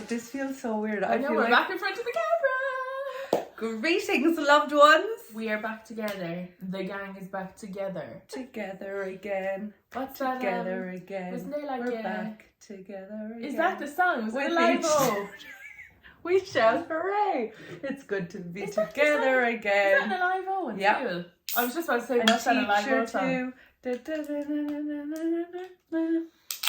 This feels so weird. I know, we're back in front of the camera. Greetings, loved ones. We are back together. The gang is back together. Together again. What's together again. Wasn't there like we're back together again. Is that the song? Was it live? We shout hooray! It's good to be together again. Is that an live O? Yeah. Cool. I was just about to say, what's that a live O song?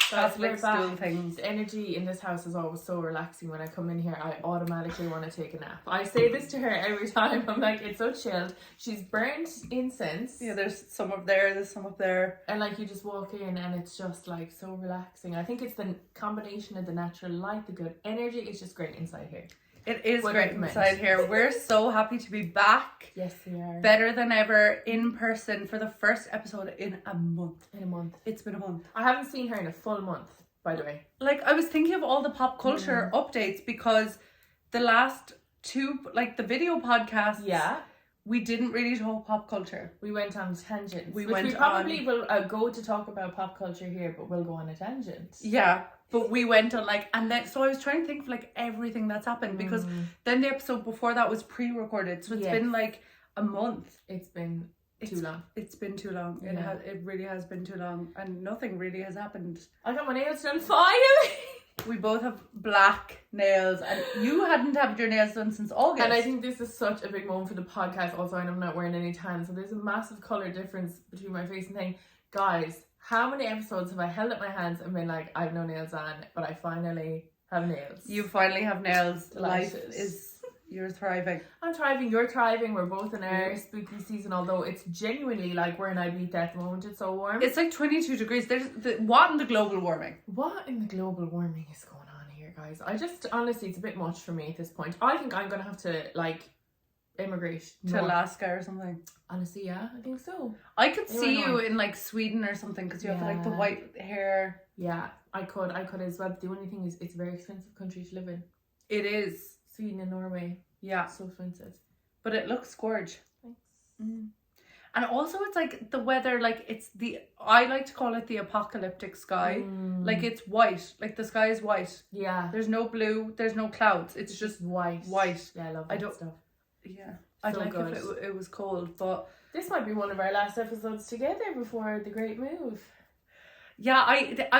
Catholic school things. The energy in this house is always so relaxing. When I come in here, I automatically want to take a nap. I say this to her every time. I'm like, it's so chilled. She's burnt incense. Yeah, there's some up there, there's some up there. And like you just walk in and it's just like so relaxing. I think it's the combination of the natural light, the good energy. It's just great inside here. It is great inside here. We're so happy to be back. Yes, we are. Better than ever in person for the first episode in a month. It's been a month. I haven't seen her in a full month, by the way. Like, I was thinking of all the pop culture updates because the last two, like the video podcasts, we didn't really talk pop culture. We went on tangents. We probably will go to talk about pop culture here, but we'll go on a tangent. Yeah. But we went on and then, so I was trying to think of like everything that's happened because then the episode before that was pre-recorded. So it's been like a month. It's been too long. It's been too long. Yeah. It really has been too long and nothing really has happened. I got my nails done finally. We both have black nails and you hadn't had your nails done since August. And I think this is such a big moment for the podcast also, and I'm not wearing any tan. So there's a massive colour difference between my face and thing. Guys, how many episodes have I held up my hands and been like, I have no nails on, but I finally have nails. You finally have nails. Delighted. Life is, you're thriving. I'm thriving, you're thriving. We're both in our spooky season, although it's genuinely like we're in Ibiza at the moment. It's so warm. It's like 22 degrees. What in the global warming? What in the global warming is going on here, guys? Honestly, it's a bit much for me at this point. I think I'm going to have to like immigrate to Alaska or something. Honestly, yeah, I think so. I could see you in like Sweden or something because you have like the white hair. Yeah, I could as well. But the only thing is, it's a very expensive country to live in. It is. Sweden and Norway. Yeah. So expensive. But it looks gorge. Thanks. And also it's like the weather, like I like to call it the apocalyptic sky. Like it's white. Like the sky is white. Yeah. There's no blue. There's no clouds. It's just white. Yeah, I love that stuff. Yeah. I'd like good. If it was cold, but... This might be one of our last episodes together before the great move. Yeah, I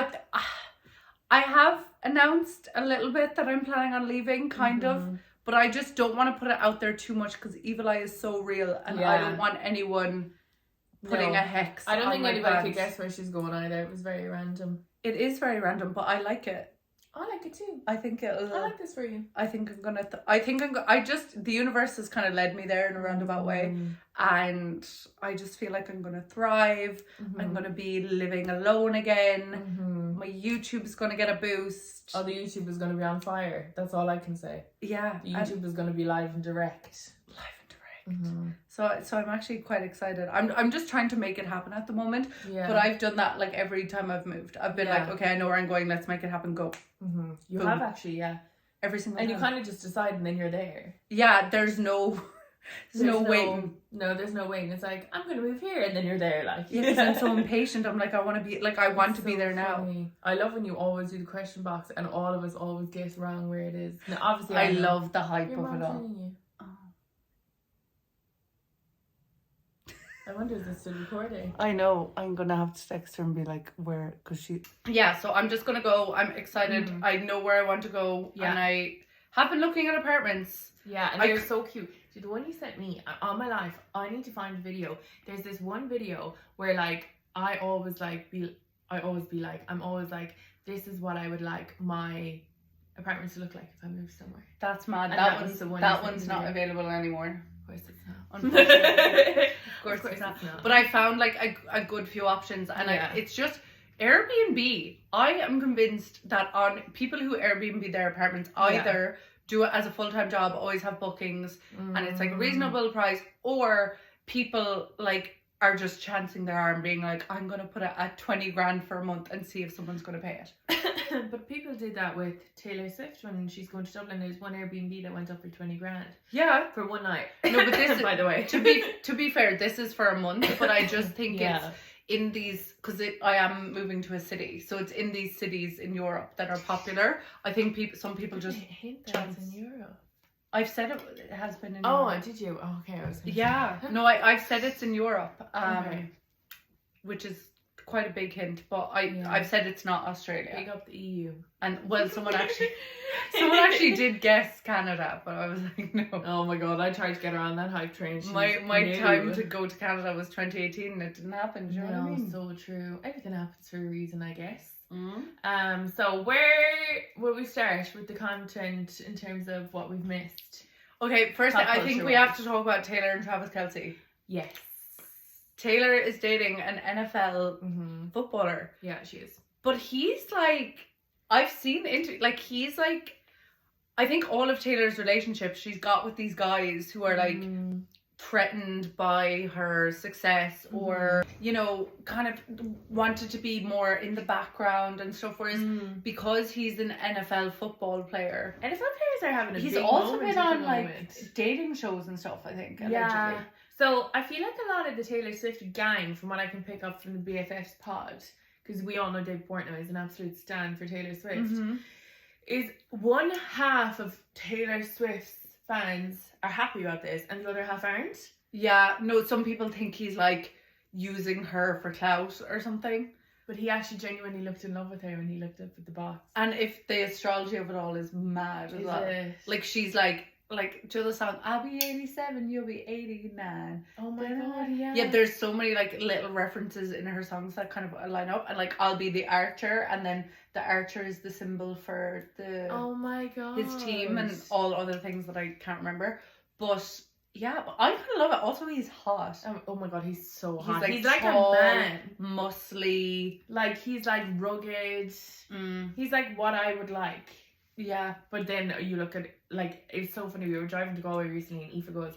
have announced a little bit that I'm planning on leaving, kind of. But I just don't want to put it out there too much because Evil Eye is so real. And I don't want anyone putting a hex I don't on think my anybody plans. could guess where she's going either. It was very random. It is very random, but I like it. I like it too. I think it'll... I like this for you. I think I'm gonna... the universe has kind of led me there in a roundabout way. And I just feel like I'm gonna thrive. I'm gonna be living alone again. My YouTube's gonna get a boost. Oh, the YouTube is gonna be on fire. That's all I can say. Yeah. The YouTube is gonna be live and direct. So I'm actually quite excited. I'm just trying to make it happen at the moment. Yeah. But I've done that like every time I've moved. I've been like, okay, I know where I'm going. Let's make it happen. Go. You have actually, yeah. Every single time. And you kind of just decide and then you're there. Yeah, there's no waiting. No, there's no waiting. It's like, I'm going to move here and then you're there. Like, yeah, because I'm so impatient. I'm like, I want to be there now. I love when you always do the question box and all of us always guess wrong where it is. Now, obviously, I love the hype of it all. I wonder if this still recording. I know. I'm going to have to text her and be like, where? Because she... Yeah, so I'm just going to go. I'm excited. I know where I want to go. Yeah. And I have been looking at apartments. Yeah, and they're so cute. See, the one you sent me, all my life, I need to find a video. There's this one video where like, I'm always like, this is what I would like my apartments to look like if I moved somewhere. That's mad. And that one's not available anymore. Of course it's not. Unfortunately. Of course it's not. But I found like a good few options and it's just Airbnb. I am convinced that on people who Airbnb their apartments either do it as a full-time job, always have bookings and it's like a reasonable price, or people like are just chancing their arm being like, I'm going to put it at 20 grand for a month and see if someone's going to pay it. But people did that with Taylor Swift when she's going to Dublin. There's one Airbnb that went up for 20 grand. Yeah. For one night. No, but this by the way. To be fair, this is for a month, but I just think in these, because I am moving to a city, so it's in these cities in Europe that are popular. I think some people just hint that it's in Europe. I've said it has been in Europe. Europe. Did you? Oh, okay, I was gonna say. No, I've said it's in Europe, okay. Which is quite a big hint, but I've said it's not Australia. Big up the EU. And well, someone actually did guess Canada, but I was like, no. Oh my god, I tried to get her on that hype train. My time to go to Canada was 2018 and it didn't happen. Do you know what I mean? So true. Everything happens for a reason, I guess. Mm-hmm. So where will we start with the content in terms of what we've missed? Okay, first I think we have to talk about Taylor and Travis Kelce. Yes. Taylor is dating an NFL footballer. Yeah, she is. But he's like, I've seen he's like, I think all of Taylor's relationships she's got with these guys who are like threatened by her success or, you know, kind of wanted to be more in the background and stuff. Whereas because he's an NFL football player. NFL players are having a he's big also moment been on like moment. dating shows and stuff, I think. Yeah. Allegedly. So I feel like a lot of the Taylor Swift gang, from what I can pick up from the BFFs pod, because we all know Dave Portnoy is an absolute stan for Taylor Swift, is one half of Taylor Swift's fans are happy about this and the other half aren't. Yeah, no, some people think he's like using her for clout or something. But he actually genuinely looked in love with her when he looked up at the box. And if the astrology of it all is mad as well. Like she's like to the song, I'll be 87, you'll be 89. Oh my god, yeah. Yeah, there's so many like little references in her songs that kind of line up. And like, I'll be the archer, and then the archer is the symbol for the his team and all other things that I can't remember. But yeah, but I kind of love it. Also, he's hot. Oh my god, he's so hot. He's like tall, a man. Muscly. Like, he's like rugged. He's like what I would like. Yeah. But then you look at, like, it's so funny. We were driving to Galway recently and Aoife goes,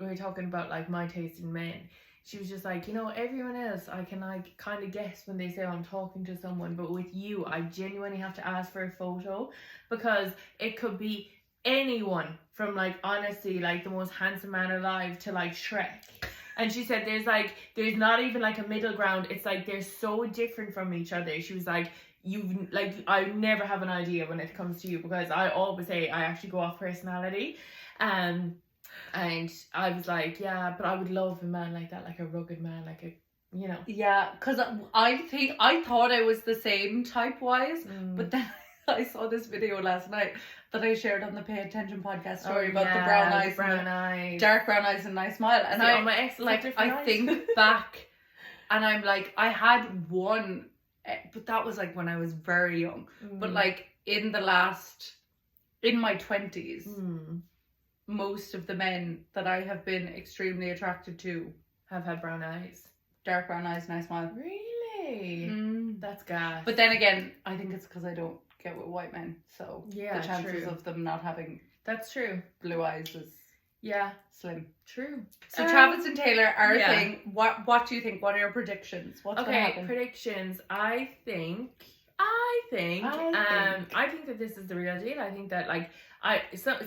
we were talking about like my taste in men. She was just like, you know, everyone else I can like kind of guess when they say I'm talking to someone, but with you I genuinely have to ask for a photo, because it could be anyone from like, honestly, like the most handsome man alive to like Shrek. And she said there's not even like a middle ground. It's like they're so different from each other. She was like, I never have an idea when it comes to you, because I always say I actually go off personality. And I was like, yeah, but I would love a man like that, like a rugged man, like a, you know. Yeah, because I thought I was the same type wise, but then I saw this video last night that I shared on the Pay Attention podcast story about the brown eyes, dark brown eyes and nice smile. And I think back and I'm like, I had one, but that was like when I was very young. But like in my 20s, most of the men that I have been extremely attracted to have had brown eyes. Dark brown eyes, nice smile. Really? That's gas. But then again, I think it's because I don't get with white men. So the chances of them not having blue eyes is slim. True. So Travis and Taylor are a thing. What do you think? What are your predictions? What's gonna happen? Predictions. I think that this is the real deal. I think that like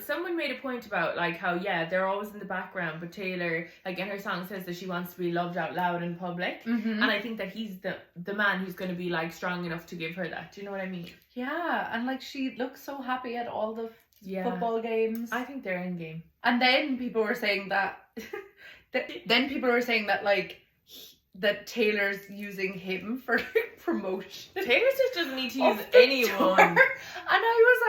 someone made a point about like how they're always in the background, but Taylor, like in her song, says that she wants to be loved out loud in public, and I think that he's the man who's going to be like strong enough to give her that. Do you know what I mean? Yeah, and like she looks so happy at all the football games. I think they're in game. And then people were saying that like that Taylor's using him for promotion. Taylor just doesn't need to use anyone. And I was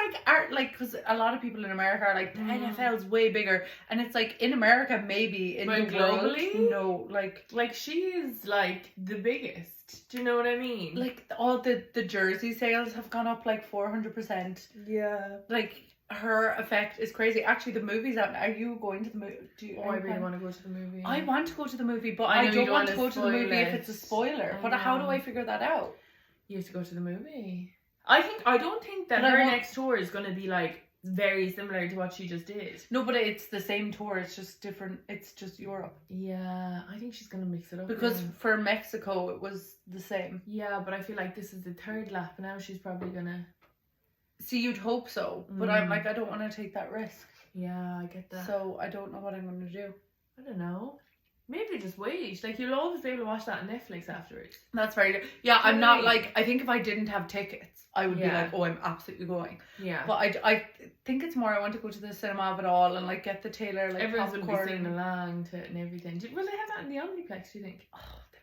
like, because a lot of people in America are like, the NFL's way bigger, and it's like in America maybe, in the globally world, no, like she is like the biggest. Do you know what I mean? Like all the jersey sales have gone up like 400%. Yeah. Like her effect is crazy. Actually, the movie's out. Are you going to the movie? I really want to go to the movie. I want to go to the movie, but I don't want to go to the movie if it's a spoiler. But how do I figure that out? You have to go to the movie. I don't think that her next tour is going to be like very similar to what she just did. No, but it's the same tour. It's just different. It's just Europe. Yeah, I think she's going to mix it up. Because for Mexico, it was the same. Yeah, but I feel like this is the third lap. Now she's probably going to... See, you'd hope so, but I'm like, I don't want to take that risk. Yeah, I get that. So I don't know what I'm going to do. I don't know. maybe just wait. Like, you'll always be able to watch that on Netflix afterwards. That's very good. Yeah, I'm not like, I think if I didn't have tickets, I would be like, oh, I'm absolutely going. Yeah. But I think it's more I want to go to the cinema of it all and like get the Taylor like everyone's going to be popcorn. singing along to it and everything. Will they have that in the Omniplex, do you think? Oh, they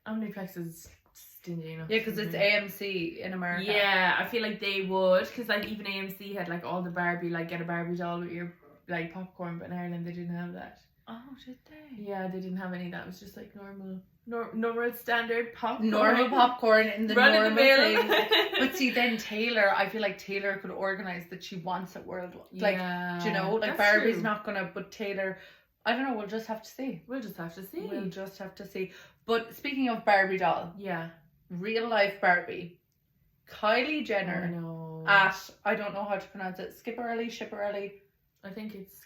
probably won't. Omniplex is stingy enough. Yeah, because it's AMC in America. Yeah, I feel like they would, because like even AMC had like all the Barbie, like get a Barbie doll with your like popcorn, but in Ireland they didn't have that. Oh, did they? Yeah, they didn't have any. That was just like normal standard popcorn. Normal popcorn in the Run normal in the mill. thing. But see, then Taylor, I feel like Taylor could organise that she wants it worldwide. Like, do you know, like that's Barbie's true. not gonna, but Taylor, I don't know. We'll just have to see. We'll just have to see. We'll just have to see. But speaking of Barbie doll, Yeah. real life Barbie, Kylie Jenner I know. at, I don't know how to pronounce it, Skipperelli. I think it's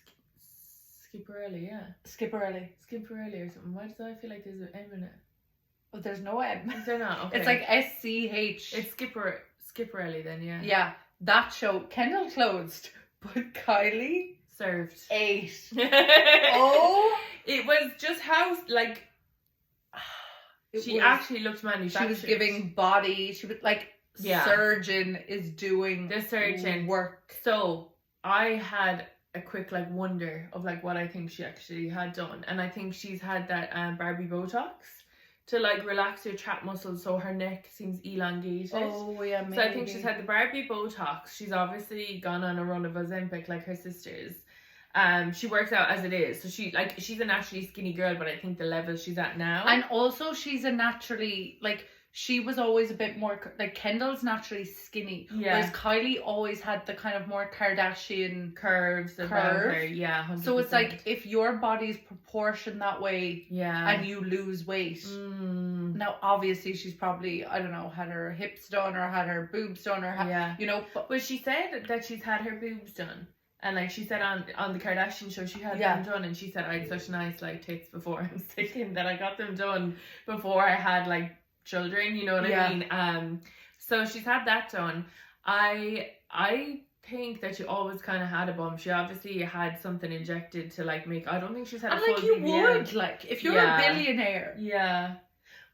Skipperelli, yeah. Skipperelli. Skipperelli or something. Why does I feel like there's an M in it? But there's no M. Is there not? Okay. It's like SCH. It's Skipperelli then, yeah. Yeah, that show, Kendall closed, but Kylie Served. ate. Oh! It was just how, like, she was, actually looked manufactured. She was giving body, she was like, surgeon is doing the surgeon work. So, I had a quick like wonder of like what I think she actually had done, and I think she's had that Barbie Botox to like relax her trap muscles so her neck seems elongated. Oh yeah, maybe. So I think she's had the Barbie Botox. She's obviously gone on a run of Ozempic like her sisters. She works out as it is, so she's a naturally skinny girl, but I think the level she's at now, and also she's a naturally like. She was always a bit more, like, Kendall's naturally skinny. Yeah. Whereas Kylie always had the kind of more Kardashian curves. Her. Yeah, 100%. So it's like, if your body's proportioned that way, yeah, and you lose weight. Now, obviously, she's probably, I don't know, had her hips done or had her boobs done or, you know. But she said that she's had her boobs done. And like she said on the Kardashian show, she had them done, and she said I had such nice like tits before. I was thinking that I got them done before I had like children, you know what I mean? So she's had that done. I think that she always kind of had a bum. She obviously had something injected to like make. I don't think she's had a full like you BBL. would like if you're a billionaire. Yeah.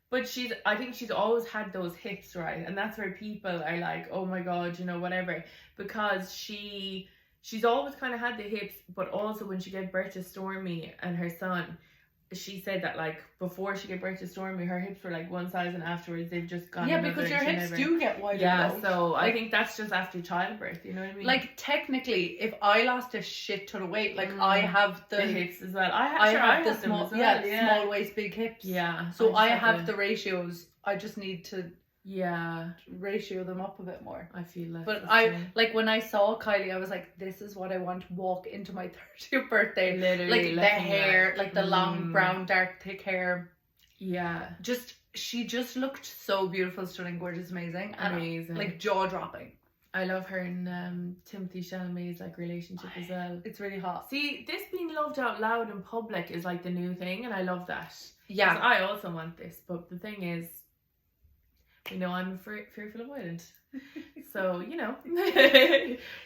But I think she's always had those hips, right? And that's where people are like, oh my god, you know, whatever, because she's always kind of had the hips, but also when she gave birth to Stormy and her son, she said that like before she gave birth to Stormy, her hips were like one size, and afterwards they've just gone. Yeah, because your hips do get wider. Yeah, so like, I think that's just after childbirth. You know what I mean? Like technically, if I lost a shit ton of weight, like I have the hips as well. I have the them small, as well, small waist, big hips. Yeah. So I have the ratios. I just need to Yeah. ratio them up a bit more. I feel that. But like when I saw Kylie, I was like, this is what I want to walk into my 30th birthday. Literally. Like the hair, like the long brown, dark, thick hair. Yeah. She just looked so beautiful, stunning, gorgeous, amazing. Amazing. And, like jaw dropping. I love her and Timothy Chalamet's like relationship as well. It's really hot. See, this being loved out loud in public is like the new thing, and I love that. Yeah. I also want this, but the thing is, you know, I'm fearful avoidant. So, you know,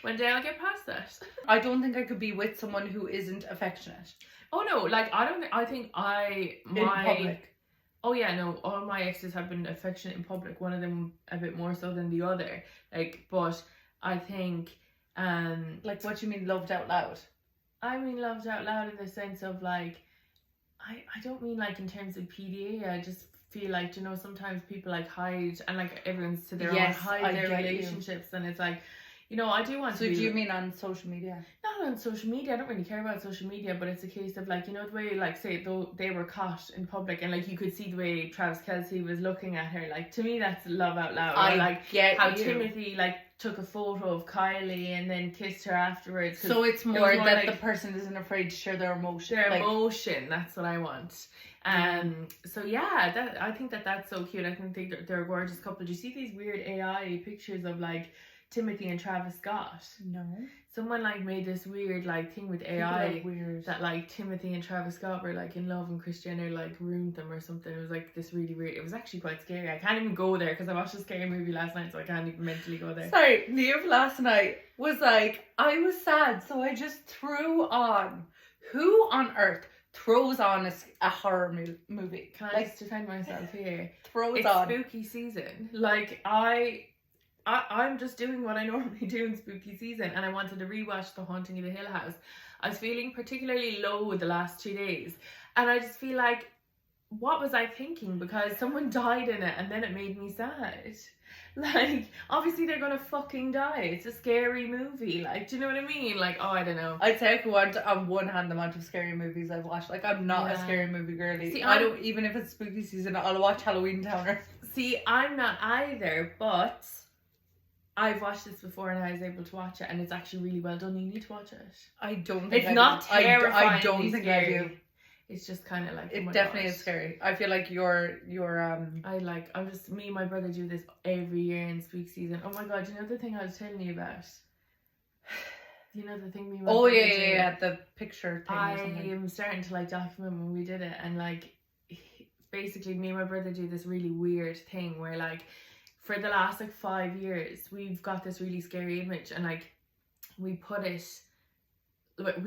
one day I'll get past that. I don't think I could be with someone who isn't affectionate. Oh no, like I think in public. Oh yeah, no, all my exes have been affectionate in public, one of them a bit more so than the other. Like, but I think like, what do you mean loved out loud? I mean loved out loud in the sense of like, I don't mean like in terms of PDA. I just feel like, you know, sometimes people like hide, and like everyone's to their own, hide their relationships, and it's like, you know, I do want to. So do you mean on social media? Not on social media. I don't really care about social media, but it's a case of like, you know, the way like say though they were caught in public, and like you could see the way Travis Kelce was looking at her. Like, to me, that's love out loud. I like get how you. Timothy like took a photo of Kylie and then kissed her afterwards. So it's more that like, the person isn't afraid to share their emotion. Emotion. That's what I want. So yeah, that I think that's so cute. I think they're a gorgeous couple. Do you see these weird AI pictures of like Timothy and Travis Scott? No. Someone like made this weird like thing with AI that like Timothy and Travis Scott were like in love, and Kris Jenner like ruined them or something. It was like this really weird. It was actually quite scary. I can't even go there because I watched a scary movie last night, so I can't even mentally go there. Sorry, Neve last night was like, I was sad, so I just threw on Who on Earth throws on a horror movie. Can I just defend myself here? Throws on. Spooky season. Like, I'm just doing what I normally do in spooky season, and I wanted to rewatch The Haunting of the Hill House. I was feeling particularly low the last 2 days, and I just feel like, what was I thinking? Because someone died in it, and then it made me sad. Like, obviously they're gonna fucking die. It's a scary movie. Like, do you know what I mean? Like, oh, I don't know. I'd say I could want on one hand the amount of scary movies I've watched. Like, I'm not a scary movie girly. See, I don't, even if it's spooky season, I'll watch Halloween Town. See, I'm not either, but I've watched this before and I was able to watch it, and it's actually really well done. You need to watch it. I don't think it's not terrifying. I don't think scary. I do. It's just kind of like, it definitely is scary. I feel like you're I'm just, me and my brother do this every year in spook season. Oh my god, you know the thing I was telling you about? You know the thing me and my brother yeah, the picture thing. I am starting to like document when we did it, and like basically me and my brother do this really weird thing where like for the last like 5 years we've got this really scary image, and like we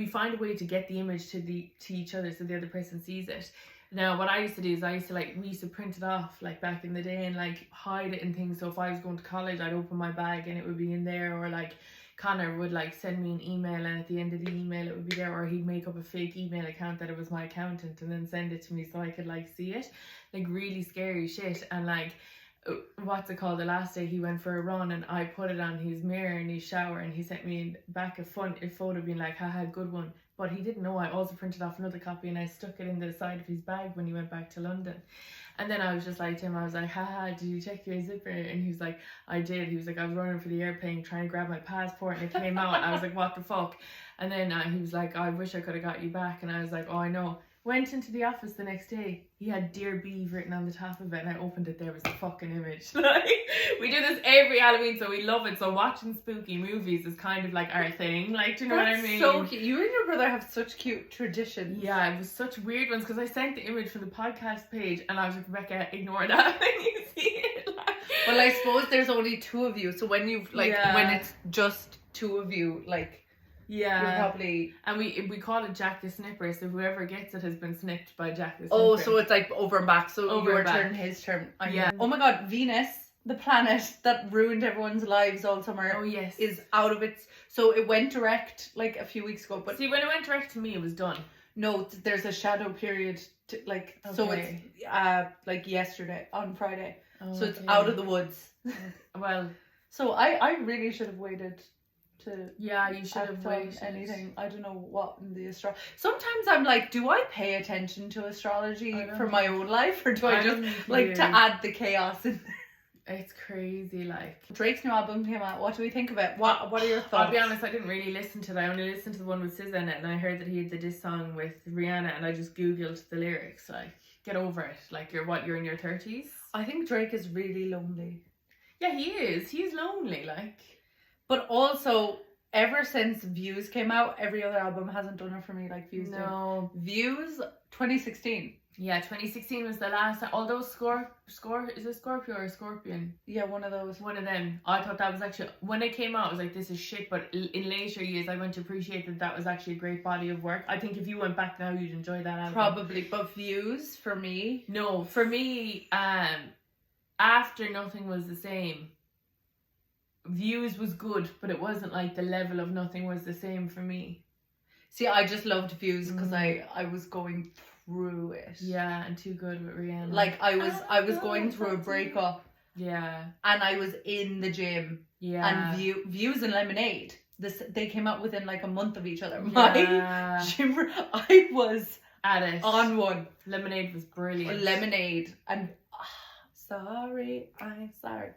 find a way to get the image to each other so the other person sees it. Now what I used to do is we used to print it off like back in the day and like hide it in things. So if I was going to college, I'd open my bag and it would be in there, or like Connor would like send me an email and at the end of the email it would be there, or he'd make up a fake email account that it was my accountant and then send it to me so I could like see it. Like really scary shit. And like what's it called, the last day he went for a run and I put it on his mirror in his shower, and he sent me back a photo being like, haha, good one. But he didn't know I also printed off another copy and I stuck it in the side of his bag when he went back to London. And then I was just like to him, I was like, haha, did you check your zipper? And he was like, I did. He was like, I was running for the airplane trying to grab my passport and it came out. And I was like, what the fuck? And then he was like, I wish I could have got you back. And I was like, oh, I know. Went into the office the next day. He had Dear Beeve written on the top of it, and I opened it. There was a fucking image. Like, we do this every Halloween, so we love it. So watching spooky movies is kind of like our thing. Like, do you know what I mean? So cute. You and your brother have such cute traditions. Yeah, it was such weird ones, because I sent the image from the podcast page, and I was like, Rebecca, ignore that when you see it. Like, well, I suppose there's only 2 of you, so when you've like when it's just 2 of you, like. Yeah, you're probably, and we call it Jack the Snipper, so whoever gets it has been snipped by Jack the Snipper. Oh, so it's like over and back, so over your turn, his turn. Yeah. Oh my god, Venus, the planet that ruined everyone's lives all summer. Oh yes, is out of its. So it went direct like a few weeks ago, but see, when it went direct to me, it was done. No, there's a shadow period to, like so it's like yesterday on Friday, so it's out of the woods. Well, so I really should have waited. You should have waited. Anything. I don't know what in the sometimes I'm like, do I pay attention to astrology for my own life, or do I just like to add the chaos in there? It's crazy. Like, Drake's new album came out. What do we think of it? What are your thoughts? I'll be honest, I didn't really listen to it. I only listened to the one with SZA in it, and I heard that he had the diss song with Rihanna, and I just googled the lyrics. Like, get over it. Like, you're in your 30s. I think Drake is really lonely. Yeah, he is. He's lonely. Like. But also, ever since Views came out, every other album hasn't done it for me like Views did. No. Views, 2016. Yeah, 2016 was the last time. Although is it Scorpio or Scorpion? Yeah, one of those. One of them. I thought that was actually, when it came out, I was like, this is shit. But in later years, I went to appreciate that was actually a great body of work. I think if you went back now, you'd enjoy that album. Probably. But Views, for me? No, for me, After Nothing Was the Same, Views was good, but it wasn't like the level of Nothing Was the Same for me. See, I just loved Views because I was going through it. Yeah, and Too Good with Rihanna. Like I was going through a breakup. Yeah. And I was in the gym. Yeah. And Views and Lemonade. They came out within like a month of each other. Yeah. My gym, I was at it. On one. Lemonade was brilliant. Lemonade and sorry, I'm sorry.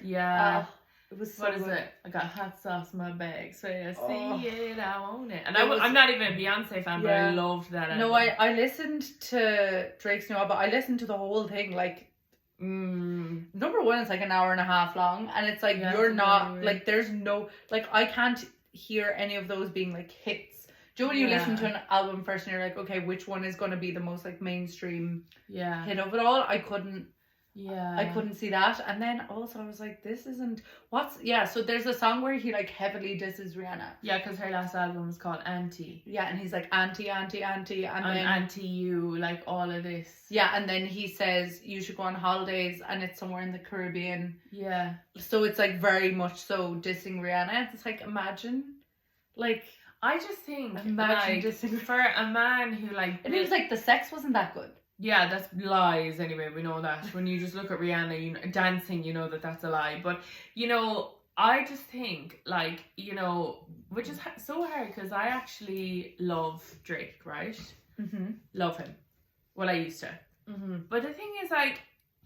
Yeah. It was so what is good. it? I got hot sauce in my bag, so I see it, I own it. And I'm not even a Beyonce fan, but I loved that album. No, I listened to Drake's new album. I listened to the whole thing. Like, number one, it's like an hour and a half long, and it's like you're not like there's no like I can't hear any of those being like hits. Do you know when you listen to an album first and you're like, okay, which one is going to be the most like mainstream hit of it all? I couldn't Yeah. I couldn't see that. And then also I was like, this isn't so there's a song where he like heavily disses Rihanna. Yeah, because her last album was called Anti. Yeah, and he's like anti, and I'm then anti-you, like all of this. Yeah, and then he says you should go on holidays and it's somewhere in the Caribbean. Yeah. So it's like very much so dissing Rihanna. It's like, imagine, like, I just think imagine like for a man who like and it was like the sex wasn't that good. Yeah, that's lies anyway, we know that. When you just look at Rihanna, you know, dancing, you know that's a lie. But, you know, I just think, like, you know, which is so hard because I actually love Drake, right? Mm-hmm. Love him. Well, I used to. Mm-hmm. But the thing is, like,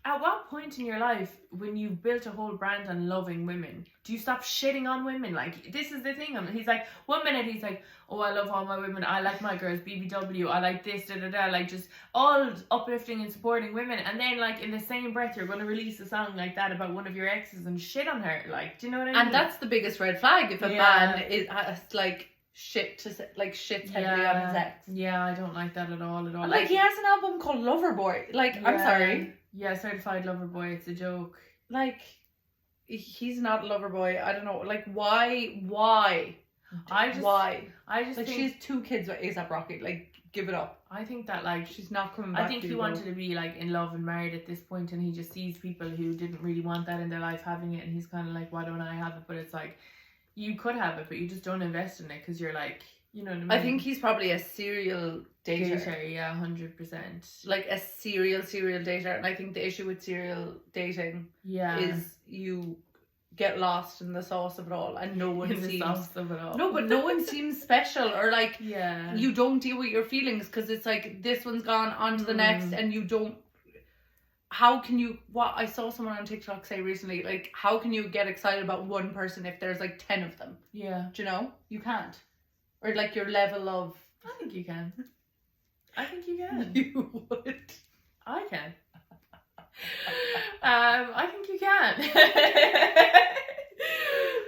at what point in your life, when you've built a whole brand on loving women, do you stop shitting on women? Like, this is the thing. He's like, 1 minute he's like, oh, I love all my women. I like my girls, BBW. I like this, da-da-da. Like, just all uplifting and supporting women. And then, like, in the same breath, you're going to release a song like that about one of your exes and shit on her. Like, do you know what I mean? And that's the biggest red flag. If a man has, like, shits heavily on his ex. Yeah, I don't like that at all. Like, he has an album called Loverboy. Like, I'm sorry. Yeah, Certified Lover Boy, it's a joke. Like, he's not a lover boy. I don't know. Like, why? I just like, think she has 2 kids with A$AP Rocky. Like, give it up. I think that, like, she's not coming back. I think he wanted to be, like, in love and married at this point, and he just sees people who didn't really want that in their life having it, and he's kind of like, why don't I have it? But it's like, you could have it, but you just don't invest in it because you're like, you know what I mean? I think he's probably a serial dater. Yeah, 100%. Like a serial dater. And I think the issue with serial dating is you get lost in the sauce of it all and no one seems... sauce of it all. No, but no one seems special or like you don't deal with your feelings because it's like this one's gone on to the next and you don't... How can you... I saw someone on TikTok say recently, like, how can you get excited about one person if there's like 10 of them? Yeah. Do you know? You can't. Or like your level of... I think you can. I think you can. You would. I can. I think you can.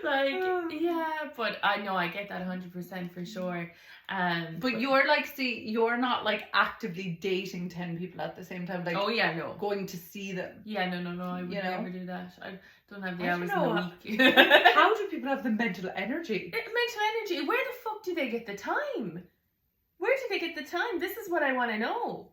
Like, yeah, but I know I get that 100% for sure. But you're like, you're not like actively dating 10 people at the same time. Like, oh yeah, no. Going to see them. Yeah, no, I would never do that. I don't have the I hours in the week. How do people have the mental energy? Mental energy? Where the fuck do they get the time? Where do they get the time? This is what I want to know.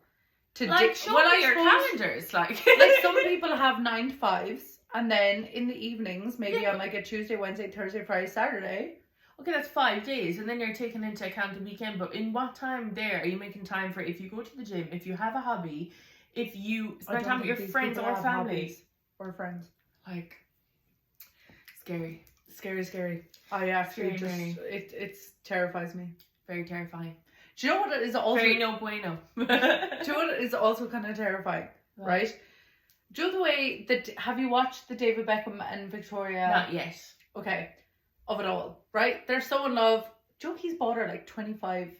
Show me your calendars. Like some people have 9 to 5s, and then in the evenings, maybe on like a Tuesday, Wednesday, Thursday, Friday, Saturday. Okay, that's 5 days, and then you're taking into account the weekend. But in what time there are you making time for? If you go to the gym, if you have a hobby, if you spend time with your friends or family or friends, like scary. I actually it terrifies me. Very terrifying. Do you know what it is also? Very no bueno. Do you know what is also kind of terrifying, right? Do you know the way that... Have you watched the David Beckham and Victoria? Not yet. Okay. Of it all, right? They're so in love. Do you know he's bought her like 25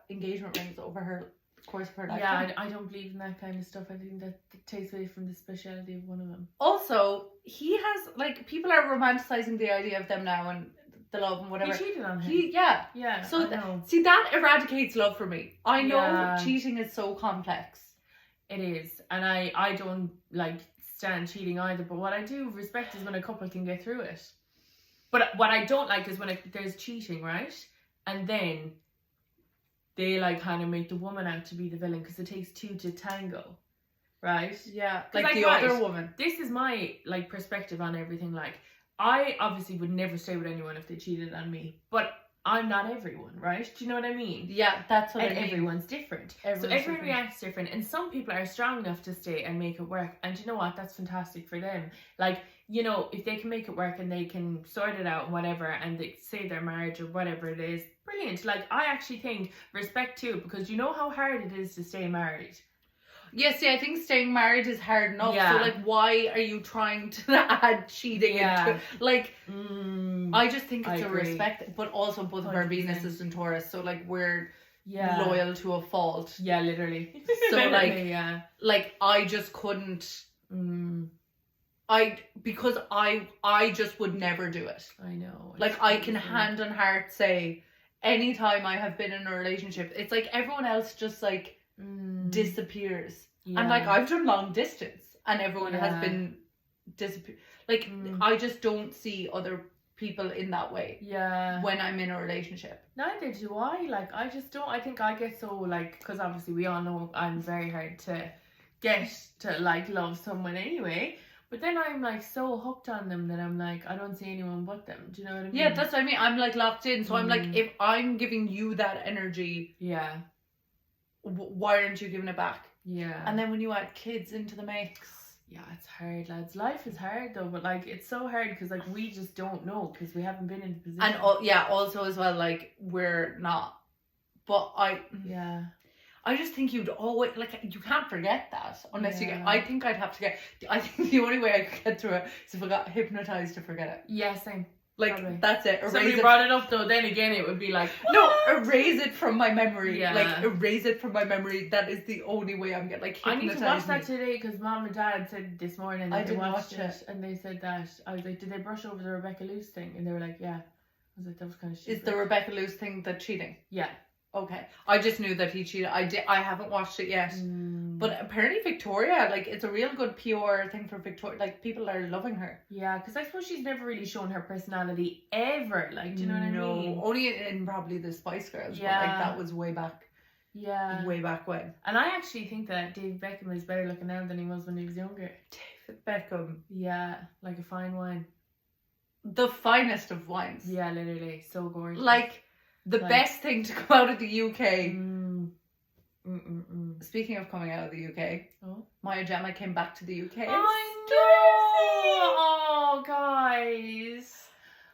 engagement rings over her course of her lifetime? Yeah, I don't believe in that kind of stuff. I think that takes away from the speciality of one of them. Also, he has, like, people are romanticizing the idea of them now and the love and whatever. He cheated on him. Yeah. So see, that eradicates love for me. I know cheating is so complex. It is, and I don't like stand cheating either. But what I do respect is when a couple can get through it. But what I don't like is when there's cheating, right? And then they like kind of make the woman out to be the villain because it takes 2 to tango, right? Yeah, like the other woman. This is my like perspective on everything. Like, I obviously would never stay with anyone if they cheated on me, but I'm not everyone, right? Do you know what I mean? Yeah, that's what I mean. Everyone's different. Everyone reacts different, and some people are strong enough to stay and make it work. And you know what? That's fantastic for them. Like, you know, if they can make it work and they can sort it out and whatever, and they save their marriage or whatever it is, brilliant. Like, I actually think respect too, because you know how hard it is to stay married. Yeah, see, I think staying married is hard enough. Yeah. So, like, why are you trying to add cheating into... Like, I just think it's a respect. But also, both of our Venuses and Taurus. So, like, we're loyal to a fault. Yeah, literally. So, like, like, I just couldn't... Because I just would never do it. I know. Like, I can hand on heart say, anytime I have been in a relationship, it's like everyone else just, like... disappears. Yeah. And like I've done long distance and everyone has been disappeared. Like I just don't see other people in that way. Yeah. When I'm in a relationship. Neither do I. Like I just don't. I think I get so like, because obviously we all know I'm very hard to get to like love someone anyway. But then I'm like so hooked on them that I'm like, I don't see anyone but them. Do you know what I mean? Yeah, that's what I mean. I'm like locked in. So I'm like, if I'm giving you that energy, why aren't you giving it back? Yeah. And then when you add kids into the mix. Yeah, it's hard, lads. Life is hard though, but like it's so hard because like we just don't know because we haven't been in the position. And also as well, like we're not. But I just think you'd always like you can't forget that unless you get. I think I'd have to get. I think the only way I could get through it is if I got hypnotized to forget it. Yeah, same. Like probably. That's it. Somebody brought it up though. Then again, it would be like no, erase it from my memory. Yeah. Like erase it from my memory. That is the only way I'm getting like hypnotized. I need to watch that today because Mom and Dad said this morning that I didn't watch it, and they said that I was like, did they brush over the Rebecca Luce thing? And they were like, yeah. I was like, that was kind of stupid. Is the Rebecca Luce thing the cheating? Yeah. Okay, I just knew that he cheated. I haven't watched it yet, but apparently Victoria, like, it's a real good PR thing for Victoria. Like, people are loving her. Yeah, because I suppose she's never really shown her personality ever. Like, do you know what I mean? No, only in probably the Spice Girls. Yeah, but like that was way back. Yeah, way back when. And I actually think that David Beckham is better looking now than he was when he was younger. David Beckham. Yeah, like a fine wine. The finest of wines. Yeah, literally, so gorgeous. Like. The best thing to come out of the UK. Speaking of coming out of the UK, Maya Jama came back to the UK. I know. Oh, guys,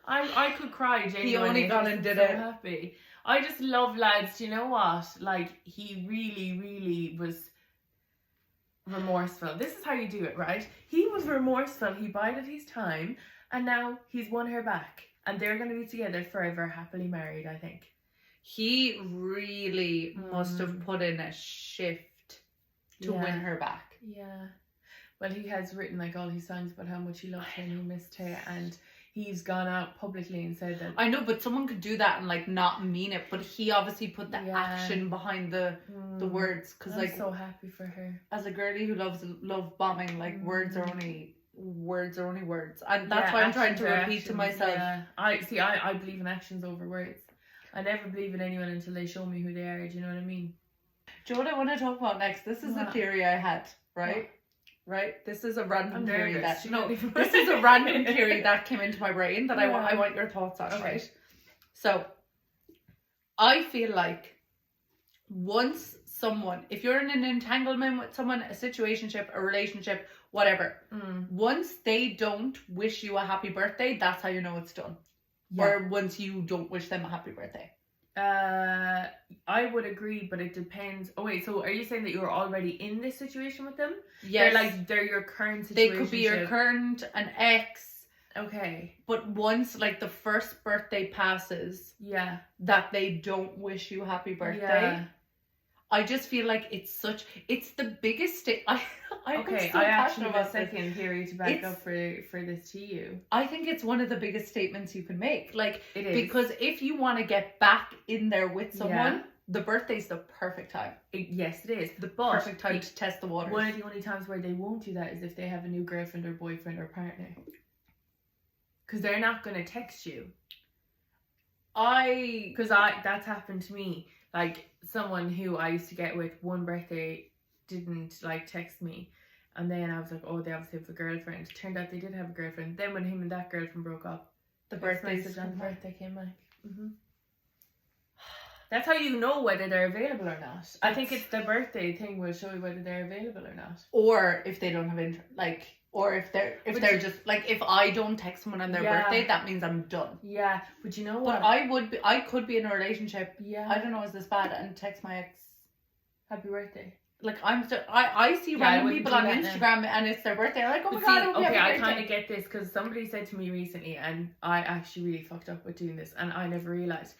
I could cry. Genuinely. He only gone and did so it. Happy. I just love lads. Do you know what? Like he really, really was remorseful. This is how you do it, right? He was remorseful. He bided his time, and now he's won her back. And they're going to be together forever, happily married, I think. He really must have put in a shift to win her back. Yeah. Well, he has written like all his songs about how much he loved her and he missed her. And he's gone out publicly and said that... I know, but someone could do that and like not mean it. But he obviously put the action behind the words. Cause, I'm so happy for her. As a girlie who loves love bombing, like words are only words, and that's why I'm trying to repeat to myself. Yeah. I believe in actions over words. I never believe in anyone until they show me who they are. Do you know what I mean? Do you know what I want to talk about next? This is a theory I had, right? Right? This is a random theory this is a random theory that came into my brain that I want your thoughts on, right? So I feel like once someone, if you're in an entanglement with someone, a situationship, a relationship, whatever, once they don't wish you a happy birthday, that's how you know it's done. Or once you don't wish them a happy birthday. I would agree, but it depends. Oh wait, so are you saying that you're already in this situation with them? Yes. They're your current situation. They could be your current, an ex. Okay. But once like the first birthday passes, that they don't wish you happy birthday. I just feel like it's the biggest I actually have a second theory to back up for this to you. I think it's one of the biggest statements you can make. Like, it is. Because if you want to get back in there with someone, the birthday's the perfect time. Yes, it is. The perfect time to test the waters. One of the only times where they won't do that is if they have a new girlfriend or boyfriend or partner. Because they're not going to text you. That's happened to me. Like, someone who I used to get with one birthday didn't, like, text me. And then I was like, oh, they obviously have a girlfriend. Turned out they did have a girlfriend. Then when him and that girlfriend broke up, the birthday came back. That's how you know whether they're available or not. I think it's the birthday thing will show you whether they're available or not. Or if they don't have interest, like... Or if they're just like, if I don't text someone on their birthday, that means I'm done. Yeah, but you know what? But I could be in a relationship. Yeah. I don't know, is this bad? And text my ex, happy birthday. Like I see random people on Instagram and it's their birthday. I'm like, oh my god, okay, I kind of get this because somebody said to me recently, and I actually really fucked up with doing this, and I never realized.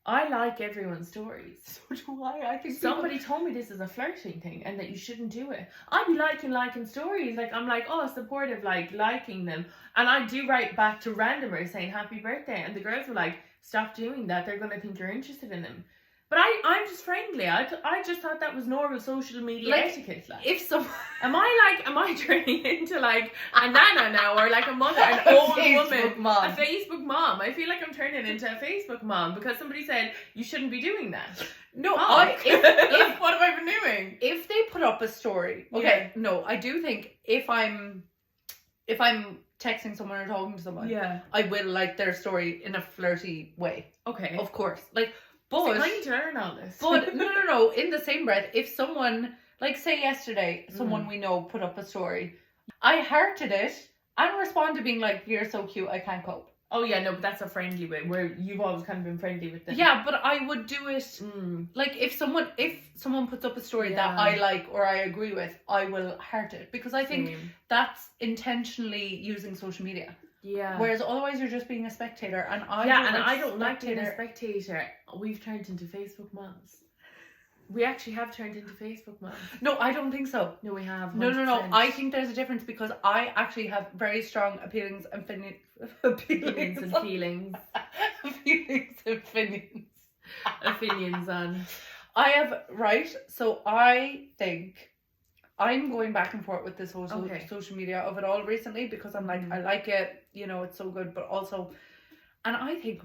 I like everyone's stories. So do I. I think somebody told me this is a flirting thing and that you shouldn't do it. I be liking stories. Like, I'm like, oh, supportive, like liking them. And I do write back to randomers saying happy birthday. And the girls were like, stop doing that. They're going to think you're interested in them. But I'm just friendly. I just thought that was normal social media etiquette. Like, if some, am I turning into like a nana now, or like a mother, an old woman, mom. a Facebook mom? I feel like I'm turning into a Facebook mom because somebody said you shouldn't be doing that. No, if what have I been doing? If they put up a story, okay, no, I do think if I'm texting someone or talking to someone, I will like their story in a flirty way. Okay, of course, like. But I need to learn all this. But no. In the same breath, if someone, like say yesterday, someone we know put up a story, I hearted it and responded being like, "You're so cute, I can't cope." Oh yeah, no, but that's a friendly way where you've always kind of been friendly with them. Yeah, but I would do it like if someone puts up a story that I like or I agree with, I will heart it because I think that's intentionally using social media. Yeah. Whereas otherwise you're just being a spectator, and I don't like being a spectator. We've turned into Facebook moms. We actually have turned into Facebook moms. No, I don't think so. No, we have. 100%. No. I think there's a difference because I actually have very strong opinions and feelings. Opinions on. I have so I think I'm going back and forth with this whole social media of it all recently because I'm like, I like it, it's so good, but also, and I think,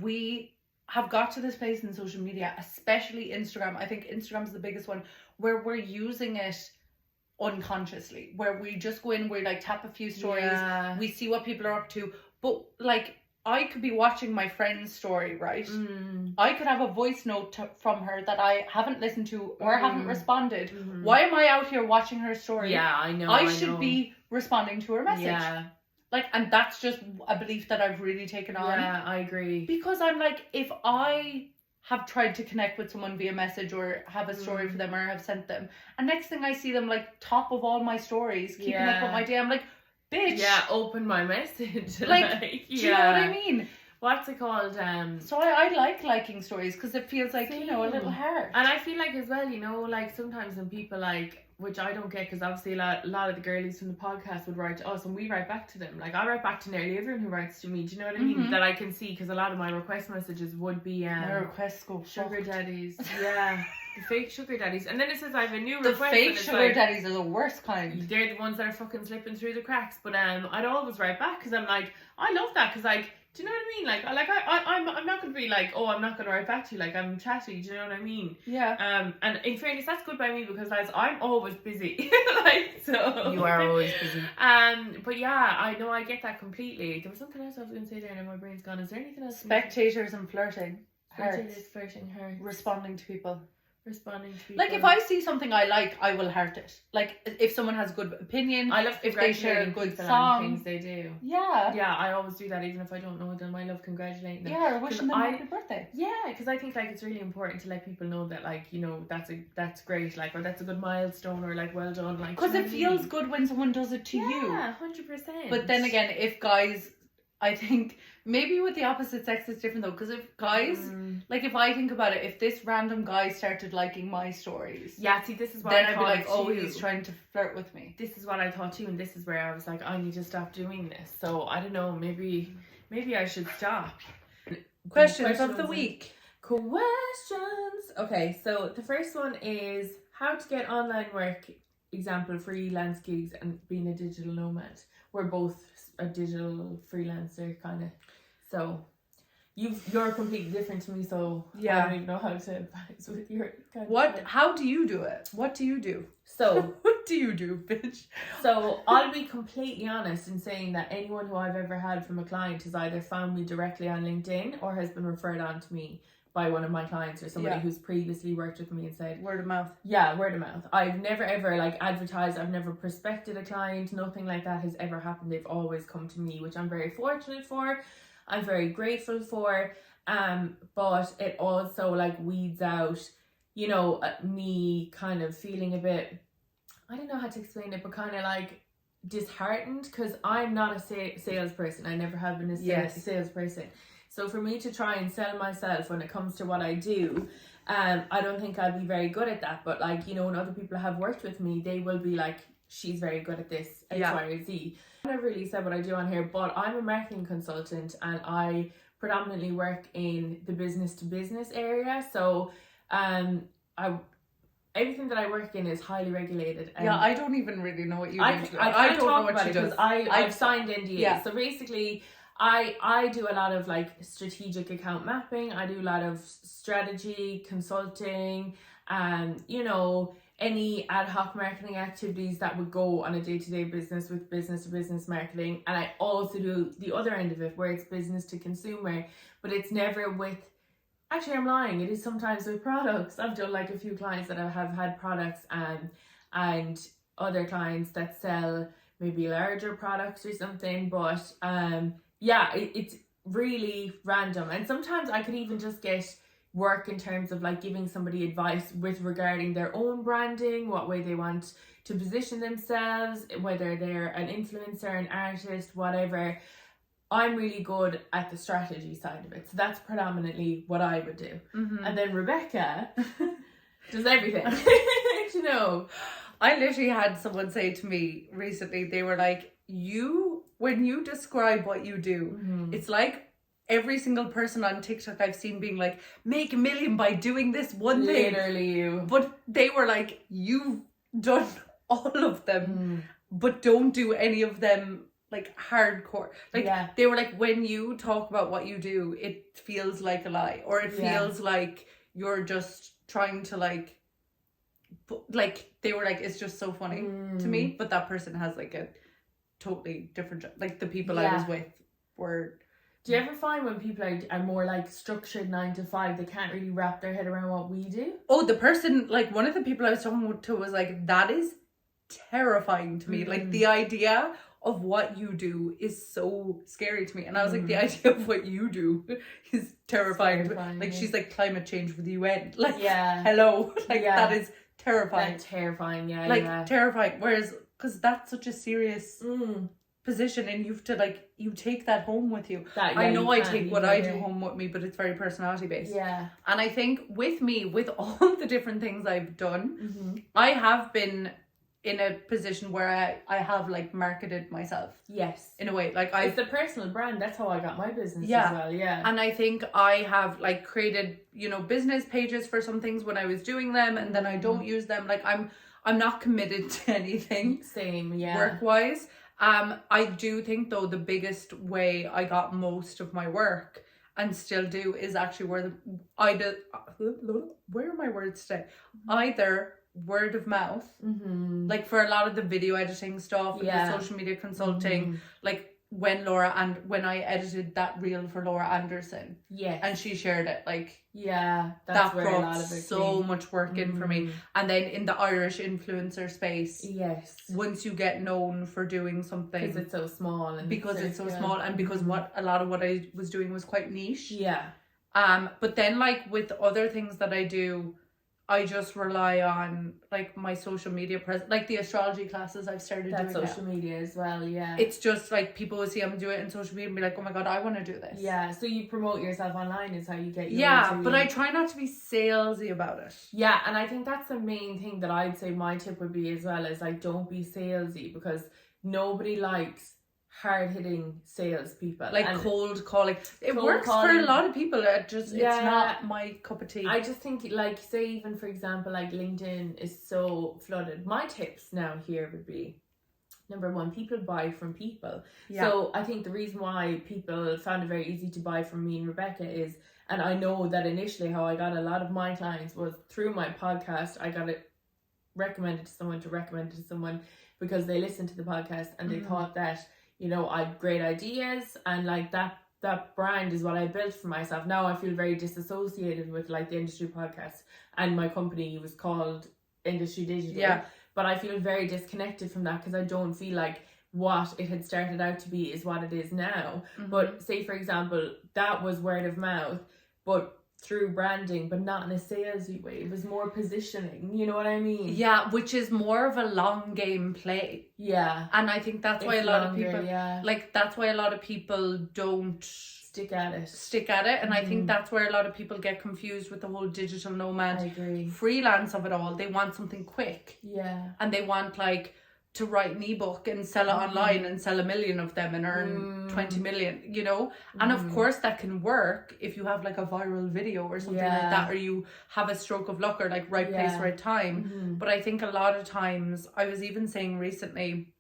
we have got to this place in social media, especially Instagram. I think Instagram's the biggest one where we're using it unconsciously, where we just go in, we like tap a few stories, we see what people are up to, but like, I could be watching my friend's story, right? I could have a voice note from her that I haven't listened to or haven't responded. Why am I out here watching her story? Yeah, I know. I should be responding to her message. Yeah. Like, and that's just a belief that I've really taken on. Yeah, I agree. Because I'm like, if I have tried to connect with someone via message or have a story for them or have sent them, and next thing I see them like top of all my stories, keeping up with my day, I'm like, bitch. Yeah, open my message. Like, do you know what I mean? What's it called? So I like liking stories because it feels like, a little hard. And I feel like as well, like sometimes when people like, which I don't get because obviously a lot of the girlies from the podcast would write to us and we write back to them. Like I write back to nearly everyone who writes to me. Do you know what I mean? That I can see because a lot of my request messages would be my requests go sugar daddies. Yeah. The fake sugar daddies. And then it says I have a new request. The fake sugar daddies are the worst kind. They're the ones that are fucking slipping through the cracks. But I'd always write back because I'm like, I love that because like, do you know what I mean? I'm not going to be like, oh, I'm not going to write back to you. Like, I'm chatty. Do you know what I mean? Yeah. And in fairness, that's good by me because I'm always busy. Like, so. You are always busy. But yeah, I know I get that completely. There was something else I was going to say there and my brain's gone. Is there anything else? Spectators and flirting. Spectators, flirting, hurts. Responding to people. Like if I see something I like, I will heart it. Like if someone has a good opinion, I love if they share a good song, things they do. Yeah, I always do that even if I don't know them. I love congratulating them. Yeah, or wishing them happy birthday. Yeah, because I think like it's really important to let people know that like that's great, like, or that's a good milestone, or like well done, like, because it feels good when someone does it to you. Yeah, 100%. But then again, if guys, I think maybe with the opposite sex it's different though, because if guys, like if I think about it, if this random guy started liking my stories, see, this is what then I'd be like, oh, he's trying to flirt with me. This is what I thought too, and this is where I was like, I need to stop doing this. So I don't know, maybe I should stop. Questions of the week. Questions. Okay, so the first one is how to get online work, example freelance gigs and being a digital nomad. We're both a digital freelancer kind of, so you're completely different to me, so I don't even know how to advise with your kind of how do you do it? What do you do? So what do you do, bitch? So I'll be completely honest in saying that anyone who I've ever had from a client has either found me directly on LinkedIn or has been referred on to me by one of my clients or somebody who's previously worked with me and said word of mouth. Yeah, word of mouth. I've never ever like advertised, I've never prospected a client, nothing like that has ever happened. They've always come to me, which I'm very fortunate for. I'm very grateful for. But it also like weeds out, me kind of feeling a bit, I don't know how to explain it, but kind of like disheartened because I'm not a salesperson. I never have been a salesperson. So for me to try and sell myself when it comes to what I do, I don't think I'd be very good at that. But like, when other people have worked with me, they will be like, she's very good at this, X, Y, or Z. I never really said what I do on here, but I'm a marketing consultant and I predominantly work in the business to business area. So everything that I work in is highly regulated. And yeah, I don't even really know what you do. I don't know what she does. I've signed NDAs. Yeah. So basically, I do a lot of like strategic account mapping. I do a lot of strategy, consulting, you know, any ad hoc marketing activities that would go on a day-to-day business with business to business marketing. And I also do the other end of it where it's business to consumer, but it's never with, actually I'm lying, it is sometimes with products. I've done like a few clients that have had products and other clients that sell maybe larger products or something, but yeah, it's really random. And sometimes I could even just get work in terms of like giving somebody advice with regarding their own branding, what way they want to position themselves, whether they're an influencer, an artist, whatever. I'm really good at the strategy side of it. So that's predominantly what I would do. Mm-hmm. And then Rebecca does everything. You know, I literally had someone say to me recently, they were like, when you describe what you do, it's like every single person on TikTok I've seen being like, make $1 million by doing this one thing. Literally you. But they were like, you've done all of them, but don't do any of them like hardcore. Like they were like, when you talk about what you do, it feels like a lie, or it feels like you're just trying to like they were like, it's just so funny to me. But that person has like a totally different job. Like the people I was with were. Do you ever find when people are more like structured 9 to 5, they can't really wrap their head around what we do? Oh, the person, like one of the people I was talking to was like, that is terrifying to me. Like the idea of what you do is so scary to me. And I was like, the idea of what you do is terrifying. Like she's like climate change for the UN. Like, hello. Like that is terrifying. That's terrifying, terrifying. Whereas, because that's such a serious position, and you have to like, you take that home with you. I know I take what I do home with me, but it's very personality based. Yeah. And I think with me, with all the different things I've done, I have been in a position where I have like marketed myself. Yes. In a way, like it's a personal brand. That's how I got my business as well. Yeah. And I think I have like created, you know, business pages for some things when I was doing them, and then I don't use them. Like I'm not committed to anything. Same. Yeah. Work wise. I do think though the biggest way I got most of my work, and still do, is actually where are my words today? Either word of mouth, like for a lot of the video editing stuff, and the social media consulting, like when I edited that reel for Laura Anderson, and she shared it, like that brought a lot of it so much work in for me. And then in the Irish influencer space, once you get known for doing something, because it's so small, and because a lot of what I was doing was quite niche. But then like with other things that I do, I just rely on like my social media presence, like the astrology classes I've started doing. That's social media as well, It's just like people will see I'm doing it on social media and be like, oh my god, I want to do this. So you promote yourself online is how you get but I try not to be salesy about it. And I think that's the main thing that I'd say my tip would be as well, is like, don't be salesy, because nobody likes hard-hitting salespeople, like cold calling. It works for a lot of people. It's not my cup of tea. I just think, like, say even for example, like LinkedIn is so flooded. My tips now here would be, number one, people buy from people. So I think the reason why people found it very easy to buy from me and Rebecca is, and I know that initially how I got a lot of my clients was through my podcast. I got it recommended to someone because they listened to the podcast and they thought that, you know, I had great ideas, and like that brand is what I built for myself. Now I feel very disassociated with like the industry podcast, and my company was called Industry Digital. But I feel very disconnected from that, because I don't feel like what it had started out to be is what it is now. But say for example, that was word of mouth, but through branding, but not in a salesy way. It was more positioning, you know what I mean? Which is more of a long game play. And I think that's why a lot of people that's why a lot of people don't stick at it. And I think that's where a lot of people get confused with the whole digital nomad freelance of it all. They want something quick. And they want like to write an ebook and sell it online and sell 1 million of them and earn 20 million, you know? And of course that can work if you have like a viral video or something like that, or you have a stroke of luck, or like right place, right time. But I think a lot of times, I was even saying recently,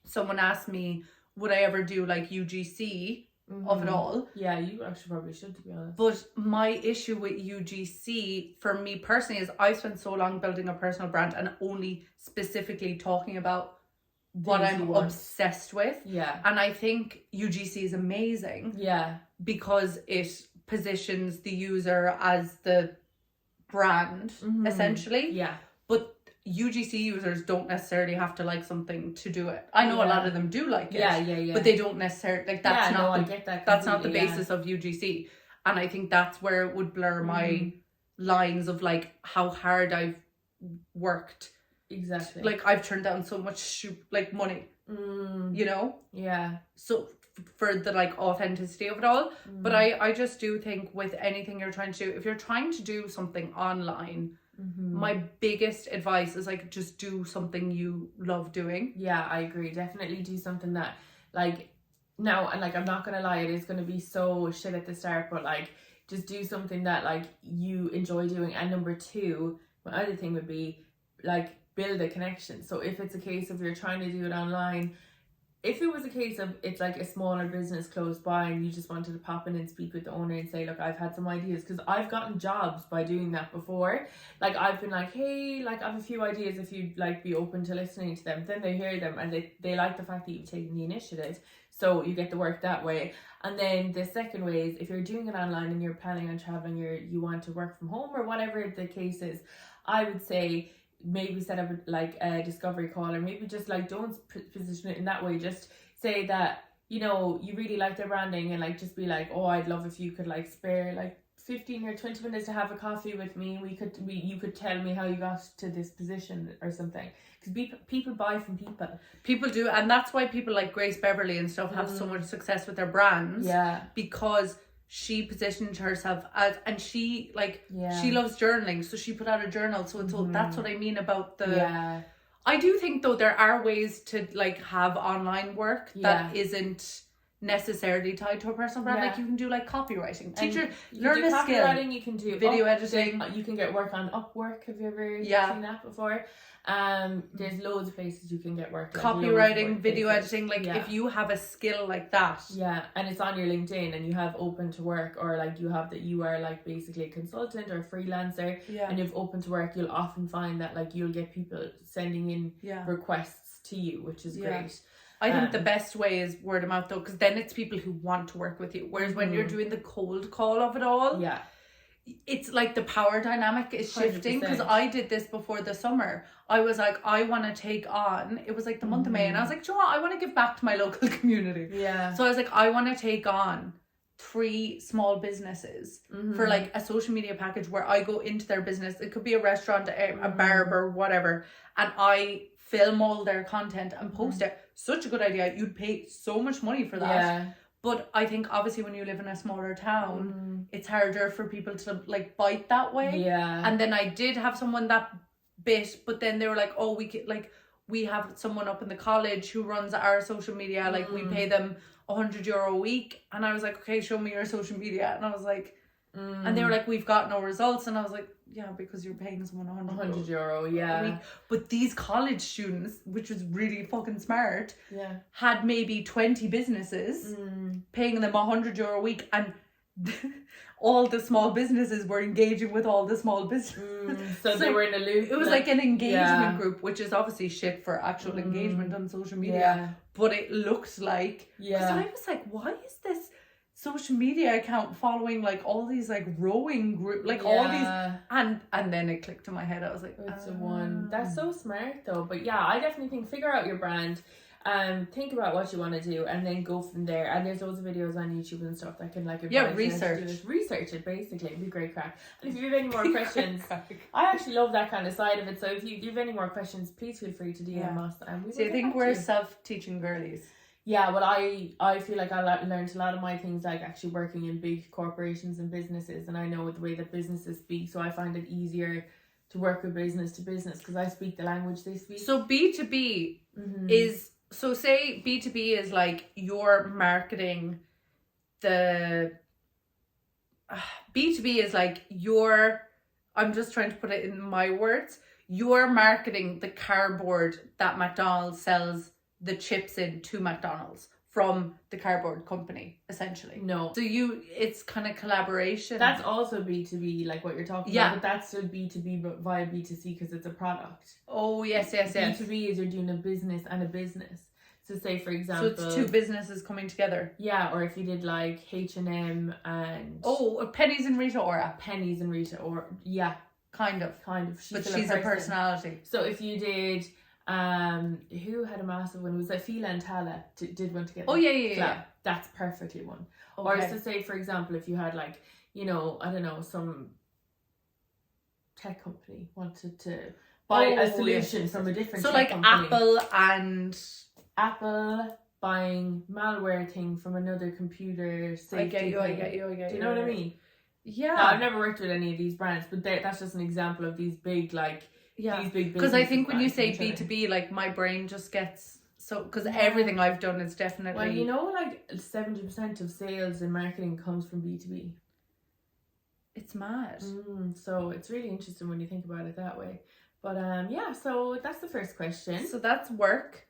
someone asked me, would I ever do like UGC of it all? Yeah, you actually probably should, to be honest. But my issue with UGC for me personally is I spent so long building a personal brand and only specifically talking about what I'm obsessed with. Yeah. And I think UGC is amazing. Yeah. Because it positions the user as the brand, essentially. Yeah. But UGC users don't necessarily have to like something to do it. I know a lot of them do like it. Yeah. But they don't necessarily, like, that's not I get that that's not the basis of UGC. And I think that's where it would blur my lines of like how hard I've worked. Exactly. Like, I've turned down so much like money, you know? Yeah. So for the like authenticity of it all. But I just do think with anything you're trying to do, if you're trying to do something online, my biggest advice is like, just do something you love doing. Yeah, I agree. Definitely do something that, like, now, and like, I'm not gonna lie, it is gonna be so shit at the start, but like, just do something that like you enjoy doing. And number two, my other thing would be like, build a connection. So if it's a case of you're trying to do it online, if it was a case of it's like a smaller business close by and you just wanted to pop in and speak with the owner and say, look, I've had some ideas, because I've gotten jobs by doing that before. Like, I've been like, hey, like, I have a few ideas if you'd like be open to listening to them. Then they hear them and they like the fact that you've taken the initiative, so you get to work that way. And then the second way is, if you're doing it online and you're planning on traveling, you want to work from home or whatever the case is, I would say maybe set up like a discovery call, or maybe just like don't position it in that way. Just say that, you know, you really like their branding, and like just be like, oh, I'd love if you could like spare like 15 or 20 minutes to have a coffee with me. You could tell me how you got to this position or something, because people buy from people do. And that's why people like Grace Beverly and stuff have so much success with their brands, because she positioned herself as, and she like she loves journaling, so she put out a journal. So it's all, that's what I mean about the I do think though there are ways to like have online work that isn't necessarily tied to a personal brand. Like, you can do like copywriting, learn a skill, you can do video editing, you can get work on Upwork. Have you ever seen that before? There's loads of places you can get work, like copywriting, video editing, like if you have a skill like that, and it's on your LinkedIn and you have open to work, or like you have that you are like basically a consultant or a freelancer, and you've open to work, you'll often find that like you'll get people sending in requests to you, which is great. I think the best way is word of mouth though, because then it's people who want to work with you, whereas when you're doing the cold call of it all, it's like the power dynamic is shifting. Because I did this before the summer. I was like, I want to take on, it was like the month of May, and I was like, do you know what, I want to give back to my local community. So I was like, I want to take on 3 small businesses for like a social media package where I go into their business. It could be a restaurant, a barber, whatever, and I film all their content and post it. Such a good idea. You'd pay so much money for that. But I think obviously when you live in a smaller town, it's harder for people to like bite that way. And then I did have someone that bit, but then they were like, oh, we have someone up in the college who runs our social media, like we pay them €100 a week. And I was like, okay, show me your social media. And I was like, and they were like, we've got no results. And I was like, yeah, because you're paying someone €100 a week. But these college students, which was really fucking smart, had maybe 20 businesses paying them €100 a week, and all the small businesses were engaging with all the small businesses. So they were in a loop. It was like an engagement group, which is obviously shit for actual engagement on social media. But it looked like, because I was like, why is this social media account following like all these like rowing group, like all these, and then it clicked in my head. I was like, it's the one. That's so smart though. But yeah, I definitely think figure out your brand, think about what you want to do, and then go from there. And there's loads of videos on YouTube and stuff that can like research it basically. It'd be great crack. And if you have any more questions, I actually love that kind of side of it. So if you have any more questions, please feel free to DM us. And we I think we're self-teaching girlies. Yeah, well, I feel like I learned a lot of my things like actually working in big corporations and businesses, and I know the way that businesses speak, so I find it easier to work with business to business because I speak the language they speak. So B2B is, so say B2B is like you're marketing the, B2B is like I'm just trying to put it in my words, you're marketing the cardboard that McDonald's sells the chips in to McDonald's from the cardboard company, essentially. No. So it's kind of collaboration. That's also B2B, like what you're talking about, but that's still B2B but via B2C because it's a product. Oh, yes. B2B is you're doing a business and a business. So say, for example... So it's two businesses coming together. Yeah, or if you did like H&M and... Oh, Pennies and Rita Ora. Pennies and Rita Ora, yeah. Kind of. She's but she's a personality. So if you did... who had a massive one? It was like Fila and Tala did one together. Oh, yeah. That's perfectly one. Okay. Or to say, for example, if you had like, you know, I don't know, some tech company wanted to buy a solution from a different tech company. So Apple buying malware thing from another computer safety I get you. Do you know what I mean? Yeah. Now, I've never worked with any of these brands, but that's just an example of these big, like, these big because I think when you say B2B, like, my brain just gets so, because everything I've done is definitely... Well, you know, like, 70% of sales and marketing comes from B2B. It's mad. So it's really interesting when you think about it that way. But so that's the first question. So that's work.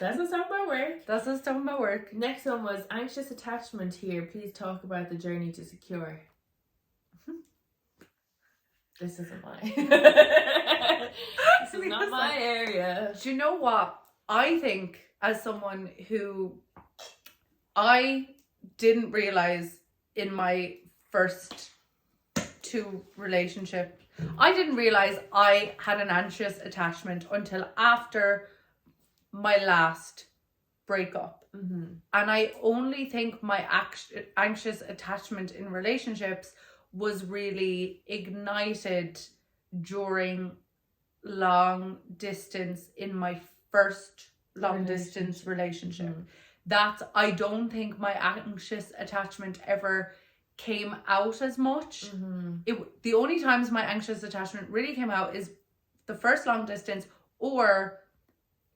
That's us talking about work. Next one was anxious attachment here. Please talk about the journey to secure. This isn't mine. This is not my area. Do you know what? I think as someone who I didn't realize in my first 2 relationships, I didn't realize I had an anxious attachment until after my last breakup. And I only think my anxious attachment in relationships was really ignited during long distance in my first long distance relationship. I don't think my anxious attachment ever came out as much. The only times my anxious attachment really came out is the first long distance, or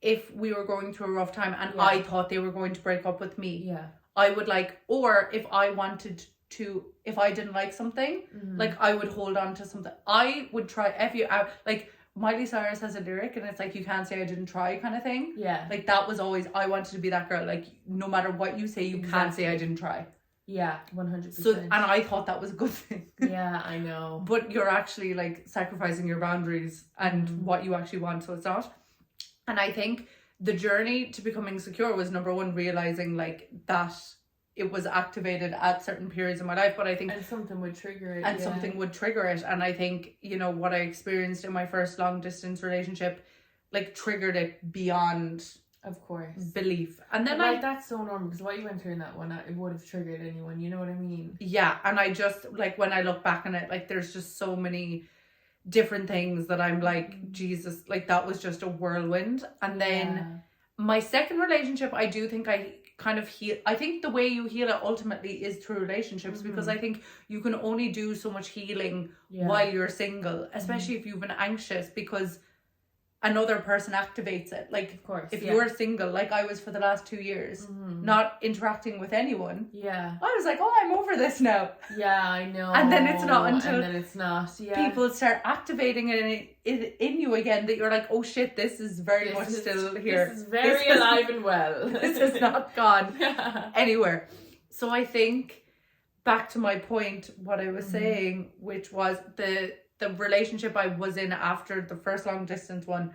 if we were going through a rough time and I thought they were going to break up with me. I would or if I wanted to, if I didn't like something, like I would hold on to something. I would try F you out. Like Miley Cyrus has a lyric and it's like, you can't say I didn't try kind of thing. Like that was always, I wanted to be that girl. Like no matter what you say, you can't say I didn't try. 100%. So, and I thought that was a good thing. I know. But you're actually like sacrificing your boundaries and what you actually want, so it's not. And I think the journey to becoming secure was number 1, realizing like that it was activated at certain periods in my life. But I think... And something would trigger it. And something would trigger it. And I think, you know, what I experienced in my first long distance relationship, like triggered it beyond... Of course. Belief. And then that's so normal because what you went through in that one, it would have triggered anyone, you know what I mean? Yeah, and I just, like, when I look back on it, like, there's just so many different things that I'm like, Jesus, like, that was just a whirlwind. And then my second relationship, I do think I kind of heal. I think the way you heal it ultimately is through relationships, because I think you can only do so much healing while you're single, especially if you've been anxious, because another person activates it. Like, of course, if you're single, like I was for the last 2 years, not interacting with anyone, I was like, oh, I'm over this now. I know. And then it's not until people start activating it in you again that you're like, oh shit, this is very much still here. This is very alive and well. This is not gone anywhere. So I think, back to my point, what I was saying, which was the relationship I was in after the first long distance one,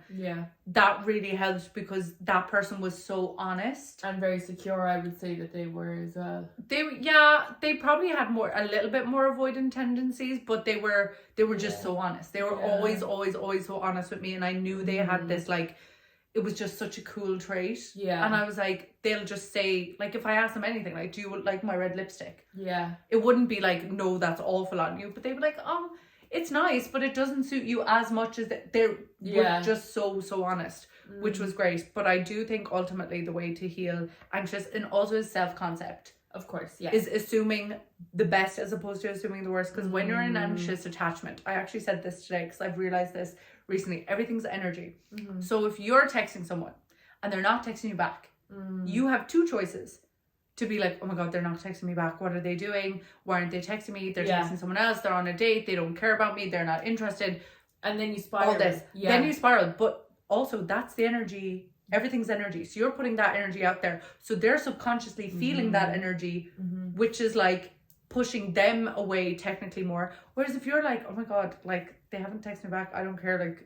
that really helped, because that person was so honest and very secure. I would say that they were as well. They probably had a little bit more avoidant tendencies, but they were just so honest. They were always so honest with me, and I knew they had this, like, it was just such a cool trait. And I was like, they'll just say, like, if I ask them anything, like, do you like my red lipstick? It wouldn't be like, no, that's awful on you, but they'd be like, it's nice, but it doesn't suit you as much as they were just so honest, which was great. But I do think ultimately the way to heal anxious, and also is self-concept. Of course, yeah. Is assuming the best as opposed to assuming the worst. Because when you're in anxious attachment, I actually said this today because I've realized this recently, everything's energy. So if you're texting someone and they're not texting you back, you have two choices. To be like, oh my God, they're not texting me back. What are they doing? Why aren't they texting me? They're texting someone else. They're on a date. They don't care about me. They're not interested. And then you spiral. All this. Yeah. Then you spiral. But also, that's the energy. Everything's energy. So you're putting that energy out there. So they're subconsciously feeling that energy, which is like pushing them away technically more. Whereas if you're like, oh my God, like they haven't texted me back. I don't care.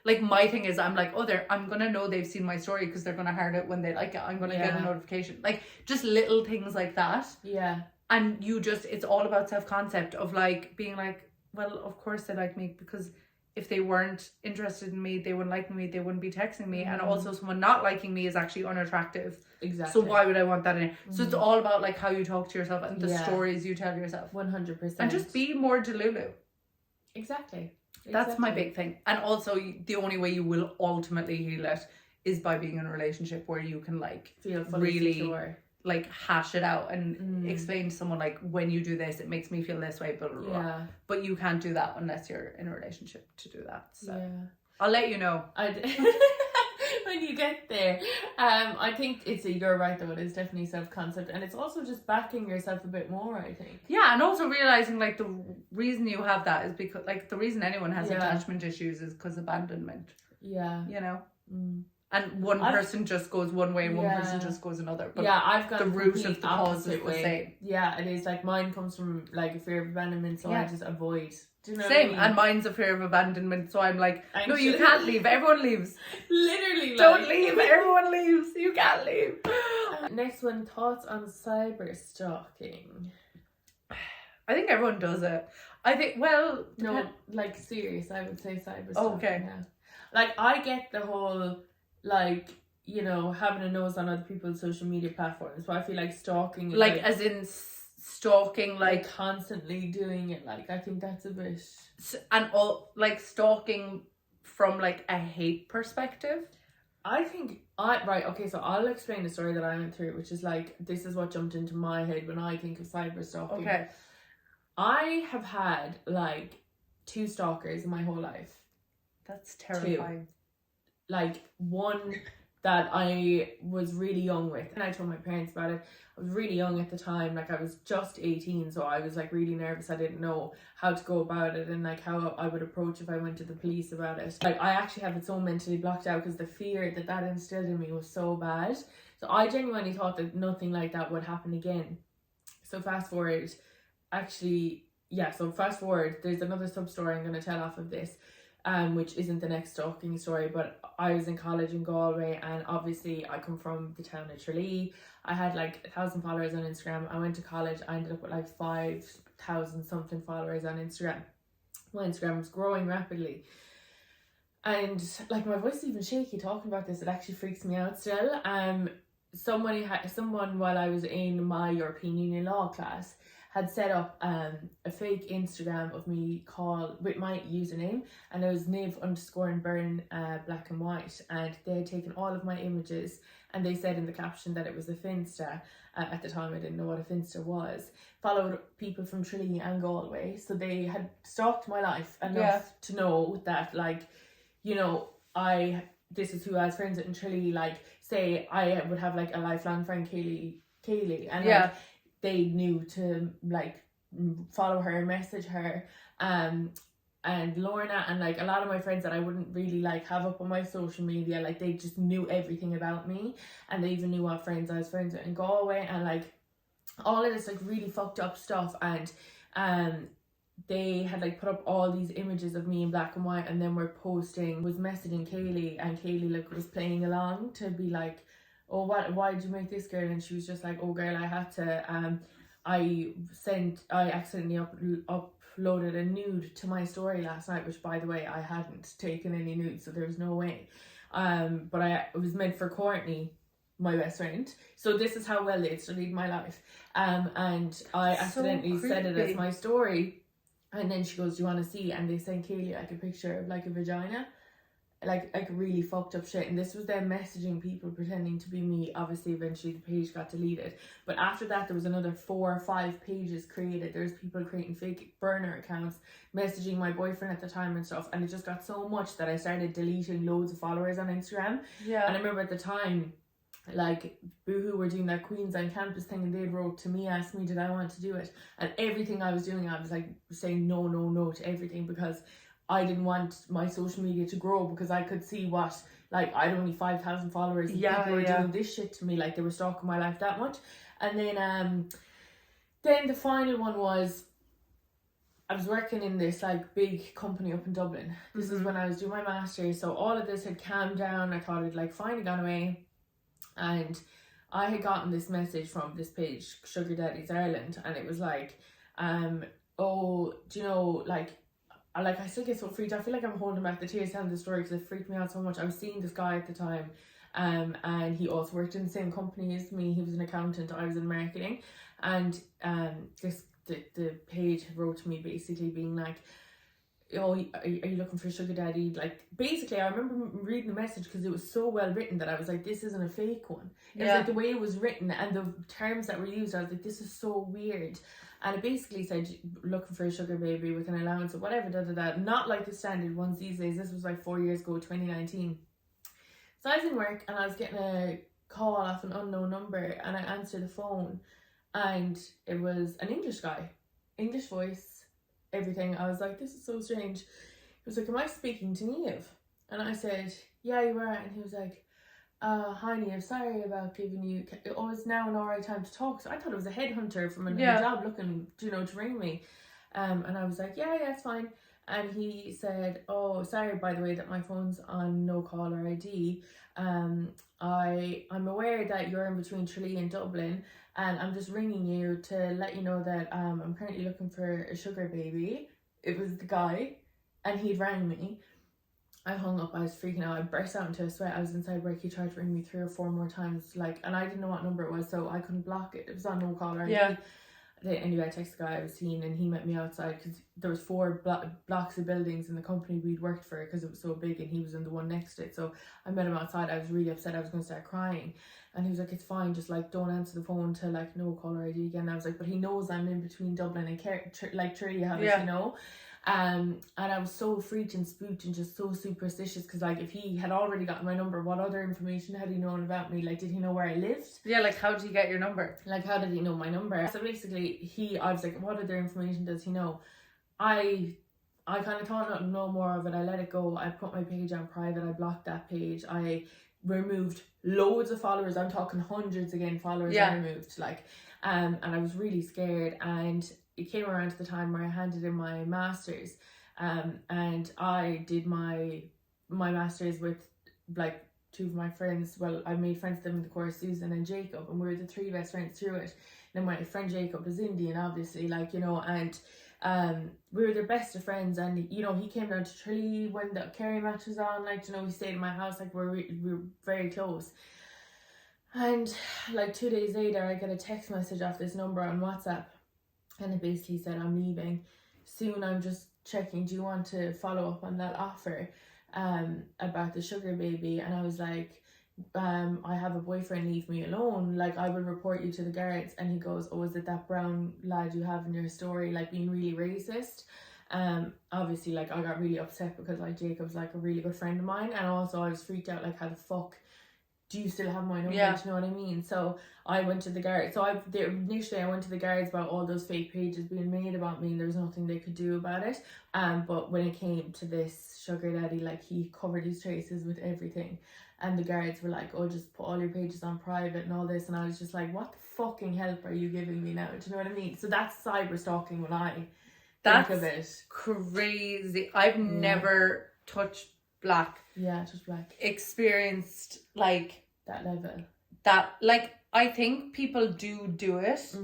Like my thing is, I'm like, I'm gonna know they've seen my story because they're gonna heart it when they like it. I'm gonna get a notification. Like just little things like that. Yeah. And it's all about self-concept of like being like, well, of course they like me, because if they weren't interested in me, they wouldn't like me, they wouldn't be texting me. And also someone not liking me is actually unattractive. Exactly. So why would I want that in? So it's all about like how you talk to yourself and the stories you tell yourself. 100%. And just be more Delulu. Exactly. That's my big thing. And also the only way you will ultimately heal it is by being in a relationship where you can like feel fully really secure. Like hash it out and explain to someone like, when you do this it makes me feel this way, blah blah blah. But you can't do that unless you're in a relationship to do that. So I'll let you know. When you get there. I think you're right though, it is definitely self-concept, and it's also just backing yourself a bit more, I think. Yeah, and also realizing like the reason you have that is because like the reason anyone has attachment issues is because abandonment. Yeah. You know? And one person just goes one way and one person just goes another. But I've got the root of the cause is the same. Yeah, it is like mine comes from like a fear of abandonment, so I just avoid. Do you know Same, what I mean? And mine's a fear of abandonment, so I'm like, no, you can't leave. Everyone leaves. Literally, don't leave. Everyone leaves. You can't leave. Next one, thoughts on cyber stalking. I think everyone does it. I think, well, no, like serious. I would say cyber stalking. Okay. Yeah. Like I get the whole like, you know, having a nose on other people's social media platforms, but I feel like stalking is like as in stalking, like constantly doing it. Like I think that's a bit, and all like stalking from like a hate perspective. I think right, okay, so I'll explain the story that I went through, which is like, this is what jumped into my head when I think of cyber stalking. Okay. I have had like 2 stalkers in my whole life. That's terrifying. 2. Like one that I was really young with, and I told my parents about it. I was really young at the time, like I was just 18, so I was like really nervous. I didn't know how to go about it and like how I would approach if I went to the police about it. Like I actually have it so mentally blocked out because the fear that instilled in me was so bad. So I genuinely thought that nothing like that would happen again. So fast forward, there's another sub story I'm going to tell off of this. Which isn't the next stalking story, but I was in college in Galway, and obviously I come from the town of Tralee. I had like 1,000 followers on Instagram. I went to college, I ended up with like 5,000 something followers on Instagram. My Instagram was growing rapidly, and like my voice is even shaky talking about this. It actually freaks me out still. Someone while I was in my European Union law class had set up a fake Instagram of me with my username, and it was Niv_and_Burn black and white, and they had taken all of my images, and they said in the caption that it was a Finsta. At the time I didn't know what a Finsta was. Followed people from Tralee and Galway, so they had stalked my life enough to know that, like, you know, this is who I was friends with in Tralee. Like, say I would have like a lifelong friend, Kaylee, and like, they knew to like follow her and message her, and Lorna, and like a lot of my friends that I wouldn't really like have up on my social media, like they just knew everything about me, and they even knew what friends I was friends with in Galway, and like all of this like really fucked up stuff. And they had like put up all these images of me in black and white, and then was messaging Kaylee, and Kaylee like was playing along to be like, oh, why did you make this, girl? And she was just like, oh girl, I had to, I accidentally uploaded a nude to my story last night, which by the way, I hadn't taken any nudes, so there was no way. But it was meant for Courtney, my best friend. So this is how well they studied my life. And I accidentally said it as my story. And then she goes, do you want to see? And they sent Kaylee like a picture of like a vagina. like really fucked up shit. And this was them messaging people pretending to be me. Obviously eventually the page got deleted, but after that there was another 4 or 5 pages created. There's people creating fake burner accounts, messaging my boyfriend at the time and stuff, and it just got so much that I started deleting loads of followers on Instagram. Yeah. And I remember at the time, like Boohoo were doing that Queens on Campus thing, and they wrote to me, asked me did I want to do it, and everything I was doing I was like saying no to everything, because I didn't want my social media to grow, because I could see what, like, I had only 5,000 followers and people were doing this shit to me, like they were stalking my life that much. And then the final one was, I was working in this like big company up in Dublin. This is when I was doing my master's, so all of this had calmed down. I thought it like finally gone away, and I had gotten this message from this page, Sugar Daddies Ireland, and it was like, oh, do you know, like I still get so freaked. I feel like I'm holding back the tears telling the story because it freaked me out so much. I was seeing this guy at the time, and he also worked in the same company as me. He was an accountant, I was in marketing, and the page wrote to me basically being like, oh, are you looking for a sugar daddy? Like, basically, I remember reading the message because it was so well written that I was like, this isn't a fake one. It was like the way it was written and the terms that were used, I was like, this is so weird. And it basically said, looking for a sugar baby with an allowance or whatever, not like the standard ones these days. This was like 4 years ago, 2019. So I was in work and I was getting a call off an unknown number, and I answered the phone, and it was an English guy, English voice, everything. I was like, this is so strange. He was like, am I speaking to Niamh? And I said, yeah, you are. And he was like, hi Niamh, sorry about giving you, oh, it's now an alright time to talk. So I thought it was a headhunter from another job looking, to ring me. And I was like, yeah, it's fine. And he said, oh, sorry, by the way, that my phone's on no caller ID. I'm aware that you're in between Tralee and Dublin, and I'm just ringing you to let you know that I'm currently looking for a sugar baby. It was the guy, and he rang me. I hung up, I was freaking out, I burst out into a sweat. I was inside work. He tried to ring me 3 or 4 more times, like, and I didn't know what number it was, so I couldn't block it. It was on no caller ID. Anyway, I texted the guy I was seeing, and he met me outside because there was 4 blocks of buildings in the company we'd worked for, because it was so big, and he was in the one next to it. So I met him outside. I was really upset. I was going to start crying, and he was like, it's fine, just like don't answer the phone to like no caller ID again. I was like, but he knows I'm in between Dublin and Tralee House, you know. And I was so freaked and spooked and just so superstitious, because like if he had already gotten my number, what other information had he known about me? Like, did he know where I lived? Yeah, like how did he get your number? Like, how did he know my number? So basically I was like, what other information does he know? I kind of thought no more of it. I let it go. I put my page on private. I blocked that page. I removed loads of followers. I'm talking hundreds again followers I removed, like, and I was really scared. And it came around to the time where I handed in my masters, and I did my masters with like 2 of my friends. Well, I made friends with them in the course, Susan and Jacob, and we were the 3 best friends through it. And my friend Jacob is Indian, obviously, like, you know, and we were the best of friends. And you know, he came down to Tralee when the Kerry match was on, like, you know, he stayed in my house, like we were very close. And like 2 days later, I get a text message off this number on WhatsApp, and it basically said, I'm leaving soon, I'm just checking, do you want to follow up on that offer about the sugar baby? And I was like, I have a boyfriend, leave me alone, like I will report you to the guards. And he goes, oh, is it that brown lad you have in your story, like being really racist? Obviously, like, I got really upset because like Jacob's like a really good friend of mine, and also I was freaked out, like, how the fuck do you still have my number? Do you know what I mean? So I went to the guards. So initially I went to the guards about all those fake pages being made about me, and there was nothing they could do about it. But when it came to this sugar daddy, like, he covered his traces with everything, and the guards were like, oh, just put all your pages on private and all this. And I was just like, what the fucking help are you giving me now? Do you know what I mean? So that's cyber stalking when I think of it. Crazy. I've never touched black. Yeah, touched black. Experienced like that level. That, like, I think people do it,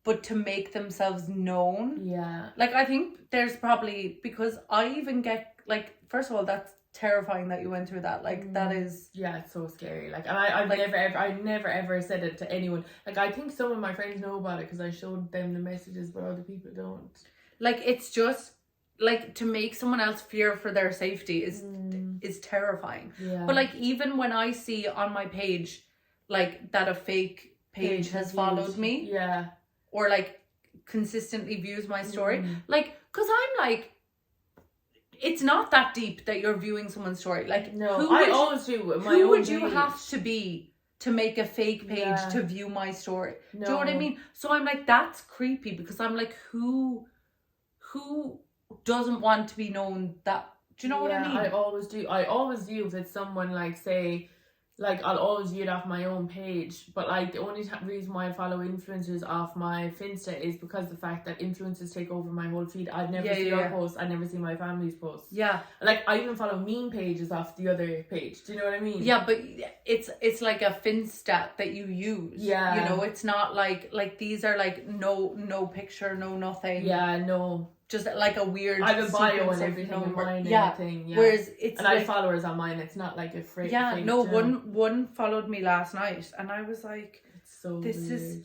but to make themselves known. Yeah. Like, I think there's probably, because I even get, like, first of all, that's terrifying that you went through that. Like, that is... Yeah, it's so scary. Like, and I've like, never ever said it to anyone. Like, I think some of my friends know about it because I showed them the messages, but other people don't. Like, it's just like to make someone else fear for their safety is terrifying. But like even when I see on my page like that a fake page has followed me, or like consistently views my story, like, because I'm like, it's not that deep that you're viewing someone's story. Like, no, I always do with my own who would page. you have to be to make a fake page to view my story? No. Do you know what I mean? So I'm like, that's creepy, because I'm like, who doesn't want to be known that? Do you know what I mean? I always do. I always view if it's someone like, say, like, I'll always view it off my own page. But like the only reason why I follow influencers off my Finsta is because the fact that influencers take over my whole feed. I'd never see your posts. I'd never see my family's posts. Yeah. Like, I even follow meme pages off the other page. Do you know what I mean? Yeah, but it's like a Finsta that you use. Yeah. You know, it's not like these are like no picture, no nothing. Yeah, no. Just like a weird. I have a bio and everything on mine. Yeah. Whereas it's and like, I have followers on mine. It's not like a fake. Yeah. Fake, no. One followed me last night, and I was like, "It's so this weird.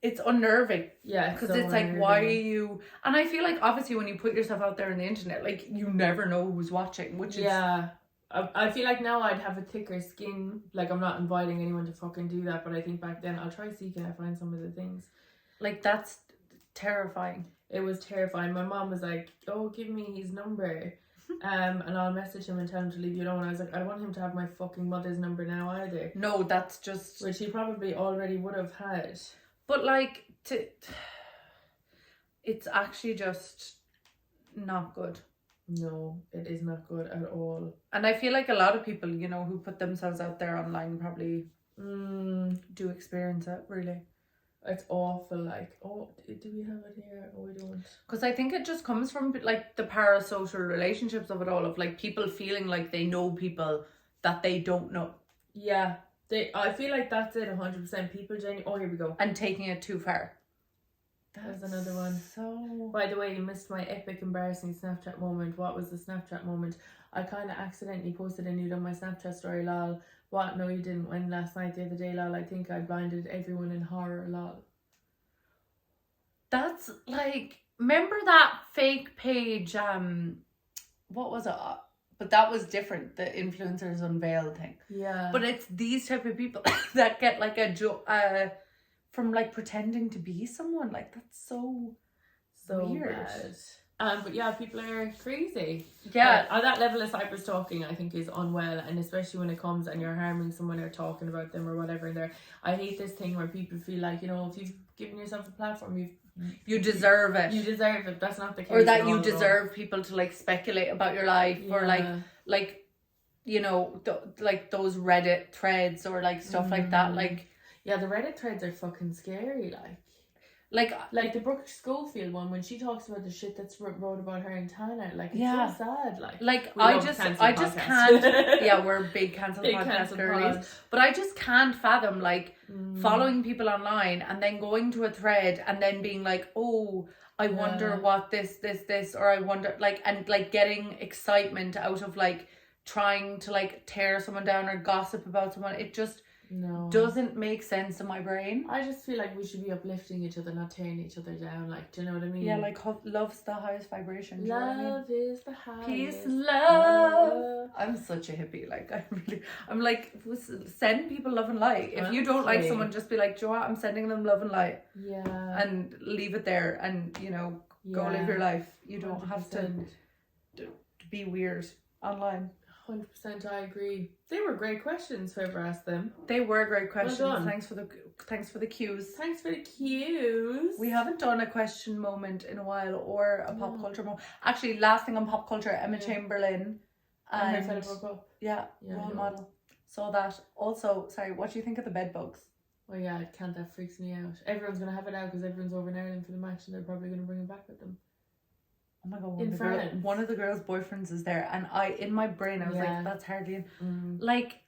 It's unnerving." Yeah. Because it's like, why are you? And I feel like obviously when you put yourself out there on the internet, like, you never know who's watching, which is. Yeah. I feel like now I'd have a thicker skin. Like, I'm not inviting anyone to fucking do that, but I think back then I'll try see can I find some of the things. Like, that's terrifying. It was terrifying. My mom was like, "Oh, give me his number, and I'll message him and tell him to leave you alone." I was like, "I don't want him to have my fucking mother's number now either." No, that's just... Which he probably already would have had. But like, it's actually just not good. No, it is not good at all. And I feel like a lot of people, you know, who put themselves out there online probably do experience it, really. It's awful. Like, oh, do we have it here? Oh, we don't. Because I think it just comes from like the parasocial relationships of it all, of like people feeling like they know people that they don't know. Yeah, I feel like that's it. 100%. People genuinely. Oh, here we go. And taking it too far. That's another one. So. By the way, you missed my epic embarrassing Snapchat moment. What was the Snapchat moment? I kind of accidentally posted a nude on my Snapchat story, lol. What? No, you didn't. When last night, the other day, lol. I think I blinded everyone in horror, lol. That's like, remember that fake page, what was it? But that was different, the influencers unveil thing. Yeah. But it's these type of people that get like a joke from like pretending to be someone. Like, that's so weird. Bad. But yeah, people are crazy. Yeah. On that level of cyber stalking, I think, is unwell, and especially when it comes and you're harming someone or talking about them or whatever. There, I hate this thing where people feel like, you know, if you've given yourself a platform, you deserve it. You deserve it. That's not the case. Or that you deserve people to like speculate about your life, or like you know, like those Reddit threads or like stuff like that. Like, yeah, the Reddit threads are fucking scary. Like the Brooke Schofield one, when she talks about the shit that's wrote about her and Tana, like, it's so sad. Like I just can't. Yeah, we're big cancel podcast girlies, but I just can't fathom like following people online and then going to a thread and then being like, oh, I wonder what this, or I wonder, like, and like getting excitement out of like trying to like tear someone down or gossip about someone. It just doesn't make sense in my brain. I just feel like we should be uplifting each other, not tearing each other down. Like, do you know what I mean? Yeah, like love's the highest vibration. Love is the highest. Peace, love. I'm such a hippie. Like, I'm like, send people love and light. If you don't like someone, just be like, do you know what? I'm sending them love and light. Yeah. And leave it there, and you know, go live your life. You don't 100%. Have to be weird online. 100%, I agree. They were great questions, whoever asked them. They were great questions. Well, thanks for the cues. Thanks for the cues. We haven't done a question moment in a while, or a pop culture moment. Actually, last thing on pop culture, Emma Chamberlain and her fellow broke up. Yeah, role model. Saw that. Also, sorry, what do you think of the bed bugs? Oh yeah, that freaks me out. Everyone's gonna have it out because everyone's over in Ireland for the match, and they're probably gonna bring it back with them. Oh my god, one of the girls' boyfriends is there, and in my brain I was like, that's hardly like,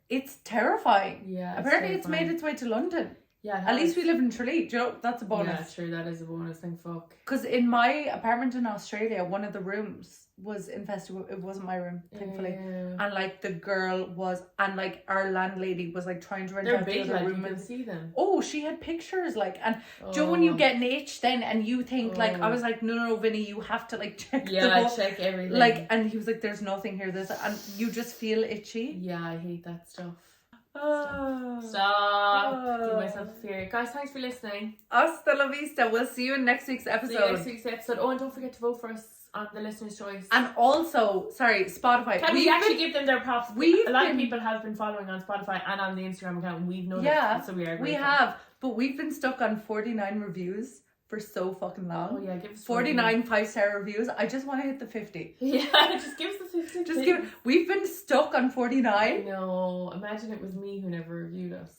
it's terrifying. Yeah. Apparently it's made its way to London. Yeah, at least we live in Tralee. Do you know, that's a bonus. Yeah, true, that is a bonus, thank fuck. Because in my apartment in Australia, one of the rooms was infested with, it wasn't my room, thankfully. And like the girl was, and like our landlady was like trying to rent out the other room. You can see them. Oh, she had pictures like, and do you know when you get an H then and you think like, I was like, no, Vinny, you have to like check check everything. Like, and he was like, there's nothing here, and you just feel itchy. Yeah, I hate that stuff. Stop. Give myself a fear. Guys, thanks for listening. Hasta la vista. We'll see you in next week's episode. Oh, and don't forget to vote for us on the listener's choice. And also, sorry, Spotify. Can we actually give them their props? A lot of people have been following on Spotify and on the Instagram account, and we've noticed. Yeah, so we are. We have, but we've been stuck on 49 reviews for so fucking long. Oh yeah, give us 49 5-star reviews. I just want to hit the 50. Yeah, just give us the 50. Just give. We've been stuck on 49. No, imagine it was me who never reviewed us.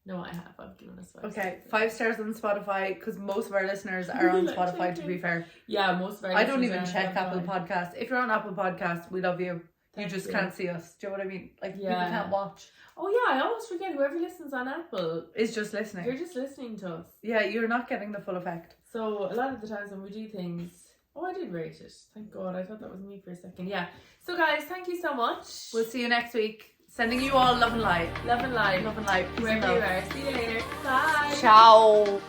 No, I have. I've given us 5 Okay, 5 stars on Spotify because most of our listeners are on Spotify. To be fair, yeah, most of our. I don't even check Apple Podcasts. If you're on Apple Podcasts, we love you. Thank you just you. can't see us. Do you know what I mean? Like people can't watch. Oh yeah, I always forget whoever listens on Apple is just listening. You're just listening to us. Yeah, you're not getting the full effect. So a lot of the times when we do things, I did rate it. Thank God. I thought that was me for a second. Yeah. So guys, thank you so much. We'll see you next week. Sending you all love and light. Love and light. Love and light. Wherever you are. See you later. Bye. Ciao.